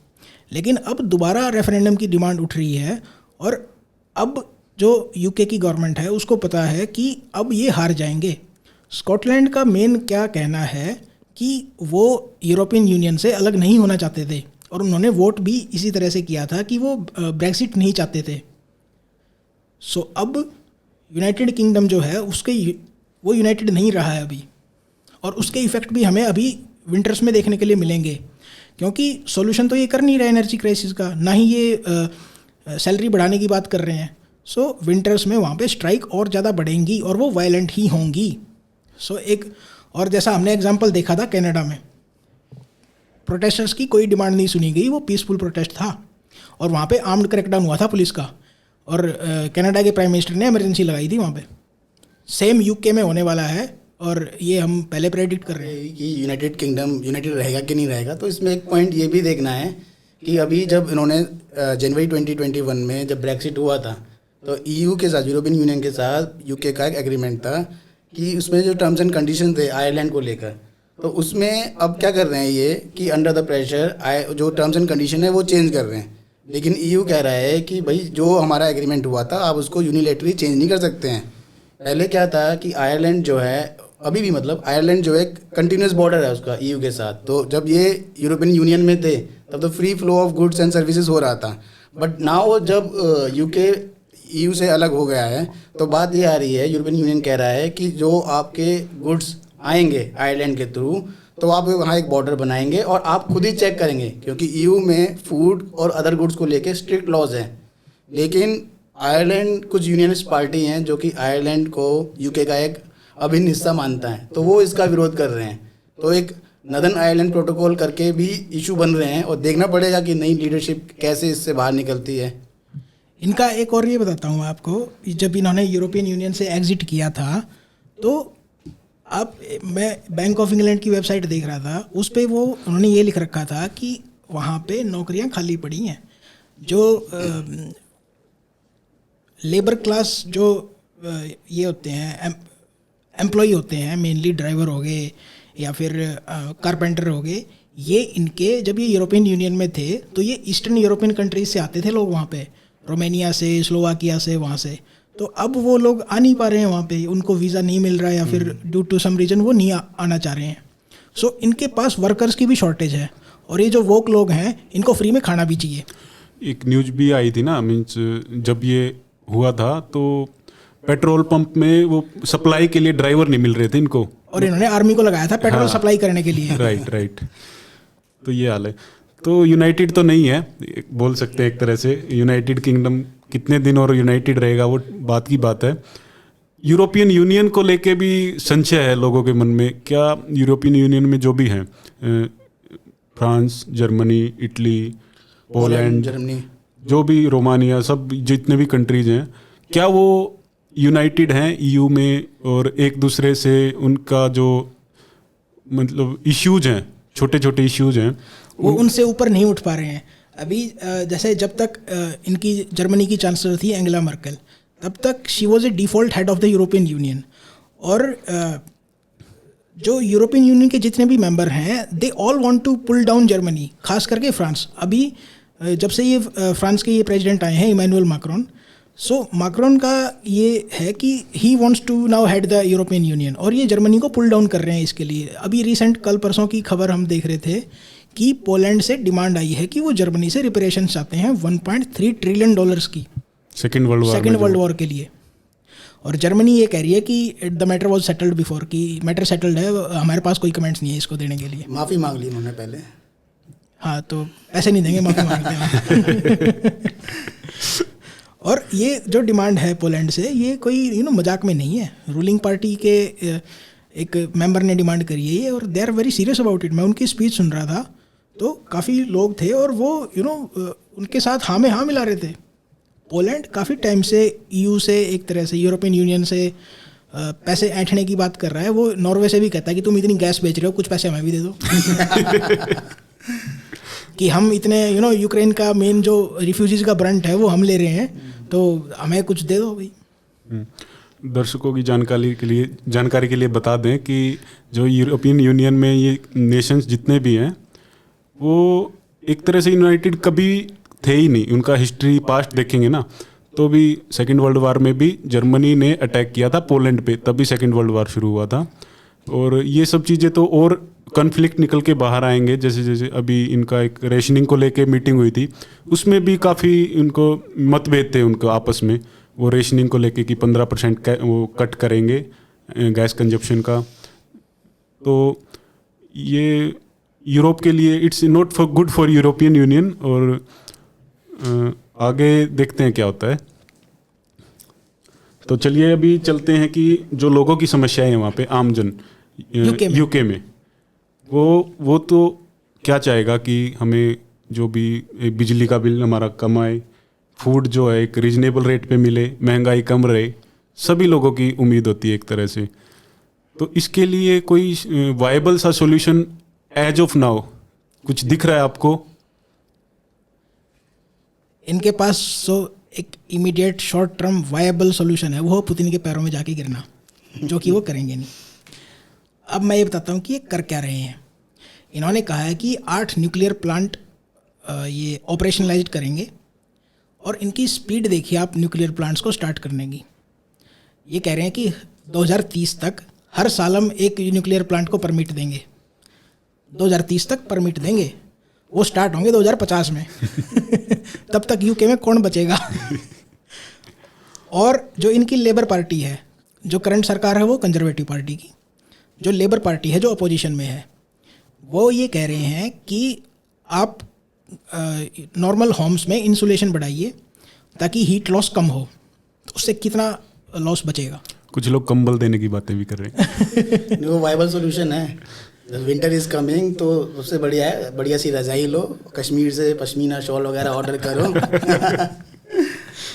लेकिन अब दोबारा रेफरेंडम की डिमांड उठ रही है और अब जो यूके की गवर्नमेंट है उसको पता है कि अब ये हार जाएंगे। स्कॉटलैंड का मेन क्या कहना है कि वो यूरोपियन यूनियन से अलग नहीं होना चाहते थे और उन्होंने वोट भी इसी तरह से किया था कि वो ब्रेक्सिट नहीं चाहते थे। सो अब यूनाइटेड किंगडम जो है वो यूनाइटेड नहीं रहा है अभी, और उसके इफ़ेक्ट भी हमें अभी विंटर्स में देखने के लिए मिलेंगे, क्योंकि सॉल्यूशन तो ये कर नहीं रहा एनर्जी क्राइसिस का, ना ही ये सैलरी बढ़ाने की बात कर रहे हैं। सो विंटर्स में वहाँ पे स्ट्राइक और ज़्यादा बढ़ेंगी और वो वायलेंट ही होंगी। सो एक और जैसा हमने एग्जांपल देखा था कनाडा में, प्रोटेस्टर्स की कोई डिमांड नहीं सुनी गई, वो पीसफुल प्रोटेस्ट था और वहाँ पे आर्म्ड क्रैकडाउन हुआ था पुलिस का, और कनाडा के प्राइम मिनिस्टर ने इमरजेंसी लगाई थी वहाँ पे। सेम यूके में होने वाला है और ये हम पहले प्रेडिक्ट कर रहे हैं कि यूनाइटेड किंगडम यूनाइटेड रहेगा कि नहीं रहेगा। तो इसमें एक पॉइंट ये भी देखना है कि अभी जब इन्होंने जनवरी 2021 में जब ब्रेक्सिट हुआ था तो ईयू के साथ, यूरोपियन यूनियन के साथ यूके का एक एग्रीमेंट था कि उसमें जो टर्म्स एंड कंडीशन थे आयरलैंड को लेकर, तो उसमें अब क्या कर रहे हैं ये कि अंडर द प्रेशर जो टर्म्स एंड कंडीशन है वो चेंज कर रहे हैं। लेकिन ईयू कह रहा है कि भाई जो हमारा एग्रीमेंट हुआ था आप उसको यूनिलेटरी चेंज नहीं कर सकते हैं। पहले क्या था कि आयरलैंड जो है अभी भी आयरलैंड जो है कंटिन्यूस बॉर्डर है उसका ईयू के साथ, तो जब ये यूरोपियन यूनियन में थे तब तो free flow of goods and services हो रहा था। बट नाउ जब यूके ईयू से अलग हो गया है तो बात ये आ रही है, यूरोपियन यूनियन कह रहा है कि जो आपके गुड्स आएंगे आयरलैंड के थ्रू तो आप वहाँ एक बॉर्डर बनाएंगे और आप खुद ही चेक करेंगे, क्योंकि ईयू में फूड और अदर गुड्स को लेके स्ट्रिक्ट लॉज हैं। लेकिन आयरलैंड कुछ यूनियनिस्ट पार्टी हैं जो कि आयरलैंड को यूके का एक अभिन्न हिस्सा मानता है, तो वो इसका विरोध कर रहे हैं। तो एक नदर्न आयरलैंड प्रोटोकॉल करके भी इशू बन रहे हैं और देखना पड़ेगा कि नई लीडरशिप कैसे इससे बाहर निकलती है। इनका एक और ये बताता हूँ आपको, जब इन्होंने यूरोपियन यूनियन से एग्जिट किया था तो मैं बैंक ऑफ इंग्लैंड की वेबसाइट देख रहा था, उस पर उन्होंने ये लिख रखा था कि वहाँ पे नौकरियाँ खाली पड़ी हैं। जो लेबर क्लास जो ये होते हैं एम्प्लॉय होते हैं, मेनली ड्राइवर हो गए या फिर कारपेंटर हो गए, ये इनके जब ये यूरोपियन यूनियन में थे तो ये ईस्टर्न यूरोपियन कंट्रीज से आते थे लोग वहाँ पे, रोमानिया से, स्लोवाकिया से, वहाँ से। तो अब वो लोग आ नहीं पा रहे हैं वहाँ पे, उनको वीज़ा नहीं मिल रहा है या फिर ड्यू टू सम रीज़न वो नहीं आना चाह रहे हैं। सो इनके पास वर्कर्स की भी शॉर्टेज है और ये जो वोक लोग हैं इनको फ्री में खाना भी चाहिए। एक न्यूज भी आई थी ना, मीन्स जब ये हुआ था तो पेट्रोल पंप में वो सप्लाई के लिए ड्राइवर नहीं मिल रहे थे इनको, और इन्होंने आर्मी को लगाया था पेट्रोल सप्लाई करने के लिए। राइट। तो ये हाल है। तो यूनाइटेड तो नहीं है, बोल सकते हैं एक तरह से। यूनाइटेड किंगडम कितने दिन और यूनाइटेड रहेगा वो बात की बात है। यूरोपियन यूनियन को लेके भी संशय है लोगों के मन में। क्या यूरोपियन यूनियन में जो भी हैं, France, Germany, Italy, Poland, Germany, जो भी रोमानिया, सब जितने भी कंट्रीज हैं, क्या वो यूनाइटेड हैं ईयू में और एक दूसरे से उनका जो मतलब इश्यूज हैं, छोटे छोटे इश्यूज हैं, वो उनसे ऊपर नहीं उठ पा रहे हैं अभी। जैसे जब तक इनकी जर्मनी की चांसलर थी एंगेला मर्केल, तब तक she was a default head of the European Union. और जो यूरोपियन यूनियन के जितने भी मेंबर हैं they all want to pull down Germany, खास करके फ्रांस। अभी जब से ये फ्रांस के ये प्रेसिडेंट आए हैं इमैनुअल मैक्रोन, सो मैक्रोन का ये है कि he wants to now head the European Union, और ये जर्मनी को पुल डाउन कर रहे हैं इसके लिए। अभी रिसेंट कल परसों की खबर हम देख रहे थे कि पोलैंड से डिमांड आई है कि वो जर्मनी से रिपेरेशन चाहते हैं 1.3 ट्रिलियन डॉलर्स की सेकेंड वर्ल्ड वॉर के लिए। और जर्मनी ये कह रही है कि the matter was settled before, कि मैटर सेटल्ड है, हमारे पास कोई कमेंट्स नहीं है इसको देने के लिए। माफ़ी मांग ली उन्होंने पहले। हाँ, तो पैसे नहीं देंगे, माफ़ी मांगते हैं। और ये जो डिमांड है पोलैंड से, ये कोई मजाक में नहीं है। रूलिंग पार्टी के एक मेंबर ने डिमांड करी है ये, और they are very serious about it. मैं उनकी स्पीच सुन रहा था तो काफ़ी लोग थे और वो उनके साथ हाँ में हाँ मिला रहे थे। पोलैंड काफ़ी टाइम से ईयू से, एक तरह से यूरोपियन यूनियन से पैसे ऐंठने की बात कर रहा है। वो नॉर्वे से भी कहता है कि तुम इतनी गैस बेच रहे हो, कुछ पैसे हमें भी दे दो। कि हम इतने यूक्रेन का मेन जो रिफ्यूजीज का ब्रंट है वो हम ले रहे हैं, तो हमें कुछ दे दो भाई। दर्शकों की जानकारी के लिए बता दें कि जो यूरोपियन यूनियन में ये नेशंस जितने भी हैं वो एक तरह से यूनाइटेड कभी थे ही नहीं। उनका हिस्ट्री पास्ट देखेंगे ना तो भी सेकेंड वर्ल्ड वार में भी जर्मनी ने अटैक किया था पोलैंड पे, तभी सेकेंड वर्ल्ड वार शुरू हुआ था। और ये सब चीज़ें तो और कॉन्फ्लिक्ट निकल के बाहर आएंगे। जैसे जैसे अभी इनका एक रेशनिंग को लेके मीटिंग हुई थी, उसमें भी काफ़ी उनको मतभेद थे उनको आपस में। वो रेशनिंग को लेके कि 15% वो कट करेंगे गैस कंजप्शन का। तो ये यूरोप के लिए it's not for good for European Union. और आगे देखते हैं क्या होता है। तो चलिए अभी चलते हैं कि जो लोगों की समस्याएं हैं वहाँ पे, आमजन यूके में वो तो क्या चाहेगा कि हमें जो भी बिजली का बिल हमारा कम आए, फूड जो है एक रीजनेबल रेट पे मिले, महंगाई कम रहे, सभी लोगों की उम्मीद होती है एक तरह से। तो इसके लिए कोई वायबल सा सॉल्यूशन एज ऑफ नाउ कुछ दिख रहा है आपको? इनके पास एक immediate short term viable solution है, वो पुतिन के पैरों में जाके गिरना, जो कि वो करेंगे नहीं। अब मैं ये बताता हूँ कि ये कर क्या रहे हैं। इन्होंने कहा है कि 8 न्यूक्लियर प्लांट ये ऑपरेशनलाइज करेंगे, और इनकी स्पीड देखिए आप न्यूक्लियर प्लांट्स को स्टार्ट करने की। ये कह रहे हैं कि 2030 तक हर साल हम एक न्यूक्लियर प्लांट को परमिट देंगे। 2030 तक परमिट देंगे, वो स्टार्ट होंगे 2050 में। तब तक यूके में कौन बचेगा? और जो इनकी लेबर पार्टी है, जो करंट सरकार है वो कंजर्वेटिव पार्टी की, जो लेबर पार्टी है जो अपोजिशन में है, वो ये कह रहे हैं कि आप नॉर्मल होम्स में इंसुलेशन बढ़ाइए ताकि हीट लॉस कम हो। तो उससे कितना लॉस बचेगा? कुछ लोग कंबल देने की बातें भी कर रहे हैं। वो वायबल सॉल्यूशन है। विंटर इज कमिंग, तो सबसे बढ़िया है, बढ़िया सी रजाई लो, कश्मीर से पश्मीना शॉल वगैरह ऑर्डर करो।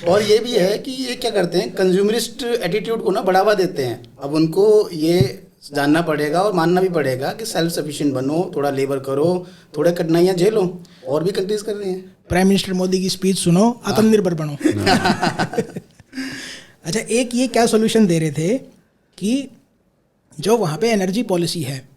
और ये भी है कि ये क्या करते हैं, कंज्यूमरिस्ट एटीट्यूड को ना बढ़ावा देते हैं। अब उनको ये जानना पड़ेगा और मानना भी पड़ेगा कि सेल्फ सफिशिएंट बनो, थोड़ा लेबर करो, थोड़ा कठिनाइयाँ झेलो, और भी कंट्रीज कर रही हैं। प्राइम मिनिस्टर मोदी की स्पीच सुनो, आत्मनिर्भर बनो। अच्छा, एक ये क्या सॉल्यूशन दे रहे थे कि जो वहाँ पे एनर्जी पॉलिसी है,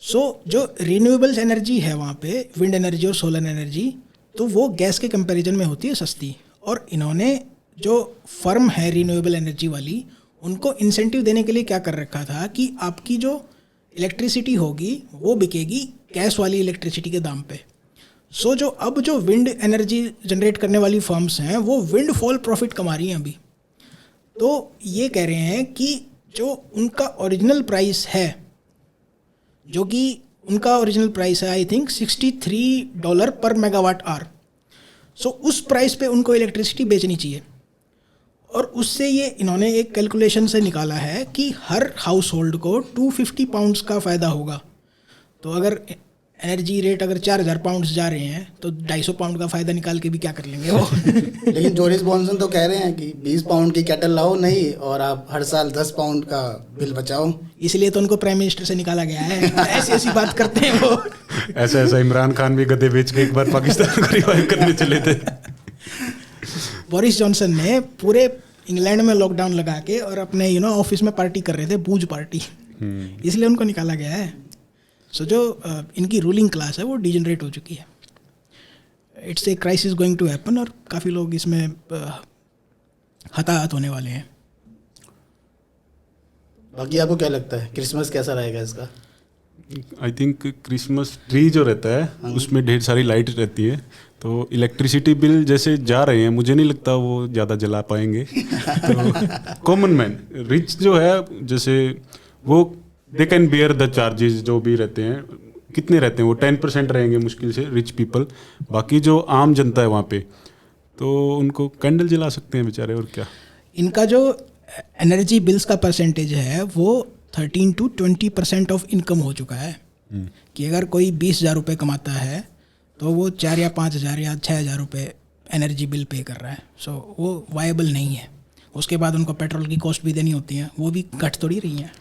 जो रिन्यूएबल्स एनर्जी है वहाँ पे, विंड एनर्जी और सोलर एनर्जी, तो वो गैस के कंपैरिजन में होती है सस्ती। और इन्होंने जो फर्म है रिन्यूएबल एनर्जी वाली, उनको इंसेंटिव देने के लिए क्या कर रखा था कि आपकी जो इलेक्ट्रिसिटी होगी वो बिकेगी गैस वाली इलेक्ट्रिसिटी के दाम पे। सो जो विंड एनर्जी जनरेट करने वाली फर्म्स हैं वो विंड फॉल प्रॉफिट कमा रही हैं अभी। तो ये कह रहे हैं कि जो उनका ओरिजिनल प्राइस है, जो कि उनका ओरिजिनल प्राइस है आई थिंक $63 पर मेगावाट आवर, सो उस प्राइस पे उनको इलेक्ट्रिसिटी बेचनी चाहिए। और उससे ये इन्होंने एक कैलकुलेशन से निकाला है कि हर हाउस होल्ड को 250 पाउंड्स का फ़ायदा होगा। तो अगर एनर्जी रेट अगर 4000 पाउंड्स जा रहे हैं तो 250 पाउंड का फ़ायदा निकाल के भी क्या कर लेंगे वो। लेकिन जोरिस जॉनसन तो कह रहे हैं कि 20 पाउंड की केटल लाओ नहीं, और आप हर साल 10 पाउंड का बिल बचाओ। इसलिए तो उनको प्राइम मिनिस्टर से निकाला गया है। ऐसी बात करते हैं वो। ऐसा इमरान खान भी गद्दे बेच के एक बार पाकिस्तान को रिवाइव करने चले थे। बोरिस जॉनसन ने पूरे इंग्लैंड में लॉकडाउन लगा के और अपने ऑफिस में पार्टी कर रहे थे, बूझ पार्टी, इसलिए उनको निकाला गया है। सो जो इनकी रूलिंग क्लास है वो डिजेनरेट हो चुकी है। It's a crisis going to happen, और काफ़ी लोग इसमें हताहत होने वाले हैं। बाकी आपको क्या लगता है क्रिसमस कैसा रहेगा इसका? आई थिंक क्रिसमस ट्री जो रहता है उसमें ढेर सारी लाइट रहती है, तो इलेक्ट्रिसिटी बिल जैसे जा रहे हैं मुझे नहीं लगता वो ज़्यादा जला पाएंगे। तो कॉमन मैन, रिच जो है जैसे वो they can bear the charges जो भी रहते हैं। कितने रहते हैं वो? 10% रहेंगे मुश्किल से रिच पीपल। बाकी जो आम जनता है वहाँ पे, तो उनको कैंडल जला सकते हैं बेचारे, और क्या। इनका जो एनर्जी बिल्स का परसेंटेज है वो 13 to 20% ऑफ इनकम हो चुका है। कि अगर कोई 20,000 रुपये कमाता है तो वो 4 या 5,000 या 6,000 रुपये एनर्जी बिल पे कर रहा है। सो वो वायबल नहीं है। उसके बाद उनको पेट्रोल की कॉस्ट भी देनी होती है, वो भी घट थोड़ी रही हैं,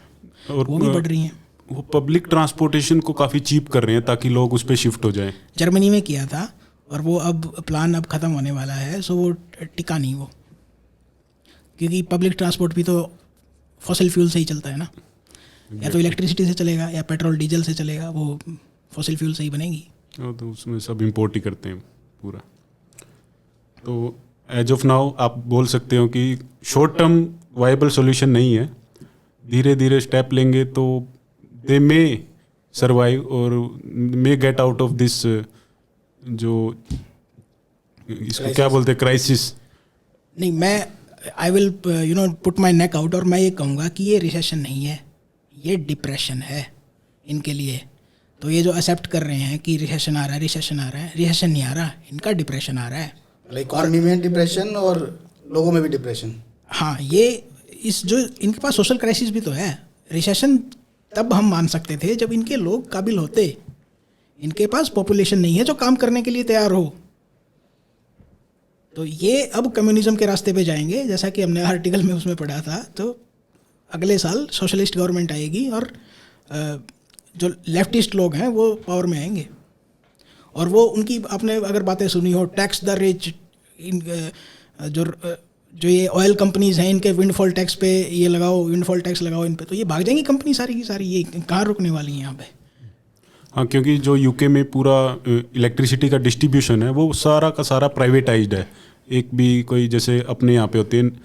और वो भी बढ़ रही हैं। वो पब्लिक ट्रांसपोर्टेशन को काफ़ी चीप कर रहे हैं ताकि लोग उस पर शिफ्ट हो जाएं। जर्मनी में किया था और वो अब प्लान अब ख़त्म होने वाला है। सो वो टिका नहीं वो, क्योंकि पब्लिक ट्रांसपोर्ट भी तो फॉसिल फ्यूल से ही चलता है ना। या तो इलेक्ट्रिसिटी से चलेगा या पेट्रोल डीजल से चलेगा, वो फॉसिल फ्यूल से ही बनेगी। तो उसमें सब इंपोर्ट ही करते हैं पूरा। तो एज ऑफ नाउ आप बोल सकते हो कि शॉर्ट टर्म वायबल सॉल्यूशन नहीं है। धीरे धीरे स्टेप लेंगे तो दे मे सर्वाइव और मे गेट आउट ऑफ दिस, जो इसको क्या बोलते हैं, क्राइसिस। नहीं, मैं I will put my neck out, और मैं ये कहूँगा कि ये रिसेशन नहीं है, ये डिप्रेशन है इनके लिए। तो ये जो एक्सेप्ट कर रहे हैं कि रिसेशन आ रहा है, रिसेशन आ रहा है, रिसेशन नहीं आ रहा, इनका डिप्रेशन आ रहा है। इकॉनमी में डिप्रेशन और लोगों में भी डिप्रेशन। हाँ, ये इस जो इनके पास सोशल क्राइसिस भी तो है। रिसेशन तब हम मान सकते थे जब इनके लोग काबिल होते। इनके पास पॉपुलेशन नहीं है जो काम करने के लिए तैयार हो। तो ये अब कम्युनिज्म के रास्ते पे जाएंगे, जैसा कि हमने आर्टिकल में उसमें पढ़ा था। तो अगले साल सोशलिस्ट गवर्नमेंट आएगी और जो लेफ्टिस्ट लोग हैं वो पावर में आएंगे। और वो उनकी आपने अगर बातें सुनी हो, टैक्स द रिच, जो ये ऑयल कंपनीज हैं इनके विंडफॉल टैक्स पे ये लगाओ, विंडफॉल टैक्स लगाओ इन पे, तो ये भाग जाएंगी कंपनी सारी की सारी। ये कहाँ रुकने वाली हैं यहाँ पे? हाँ, क्योंकि जो यूके में पूरा इलेक्ट्रिसिटी का डिस्ट्रीब्यूशन है वो सारा का सारा प्राइवेटाइज्ड है। एक भी कोई जैसे अपने यहाँ पे होते हैं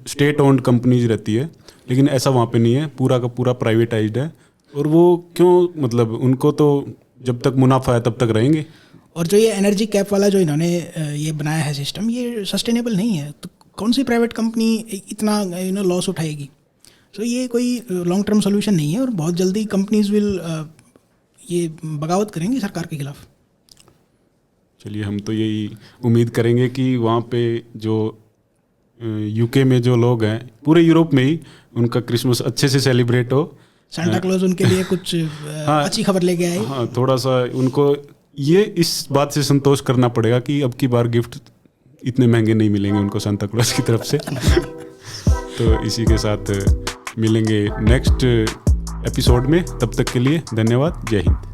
स्टेट ओन्ड कंपनीज रहती है, लेकिन ऐसा वहाँ पे नहीं है, पूरा का पूरा प्राइवेटाइज्ड है। और वो क्यों, मतलब उनको तो जब तक मुनाफा है तब तक रहेंगे। और जो ये एनर्जी कैप वाला जो इन्होंने ये बनाया है सिस्टम, ये सस्टेनेबल नहीं है। तो कौन सी प्राइवेट कंपनी इतना लॉस उठाएगी? सो ये कोई लॉन्ग टर्म सोल्यूशन नहीं है, और बहुत जल्दी कंपनीज विल ये बगावत करेंगी सरकार के खिलाफ। चलिए, हम तो यही उम्मीद करेंगे कि वहाँ पे जो यूके में जो लोग हैं, पूरे यूरोप में ही, उनका क्रिसमस अच्छे से सेलिब्रेट हो। सांता क्लॉज उनके लिए कुछ अच्छी खबर लेके आए। हाँ, थोड़ा सा उनको ये इस बात से संतोष करना पड़ेगा कि अब की बार गिफ्ट इतने महंगे नहीं मिलेंगे उनको सांता क्लॉज की तरफ से। तो इसी के साथ मिलेंगे नेक्स्ट एपिसोड में। तब तक के लिए धन्यवाद। जय हिंद।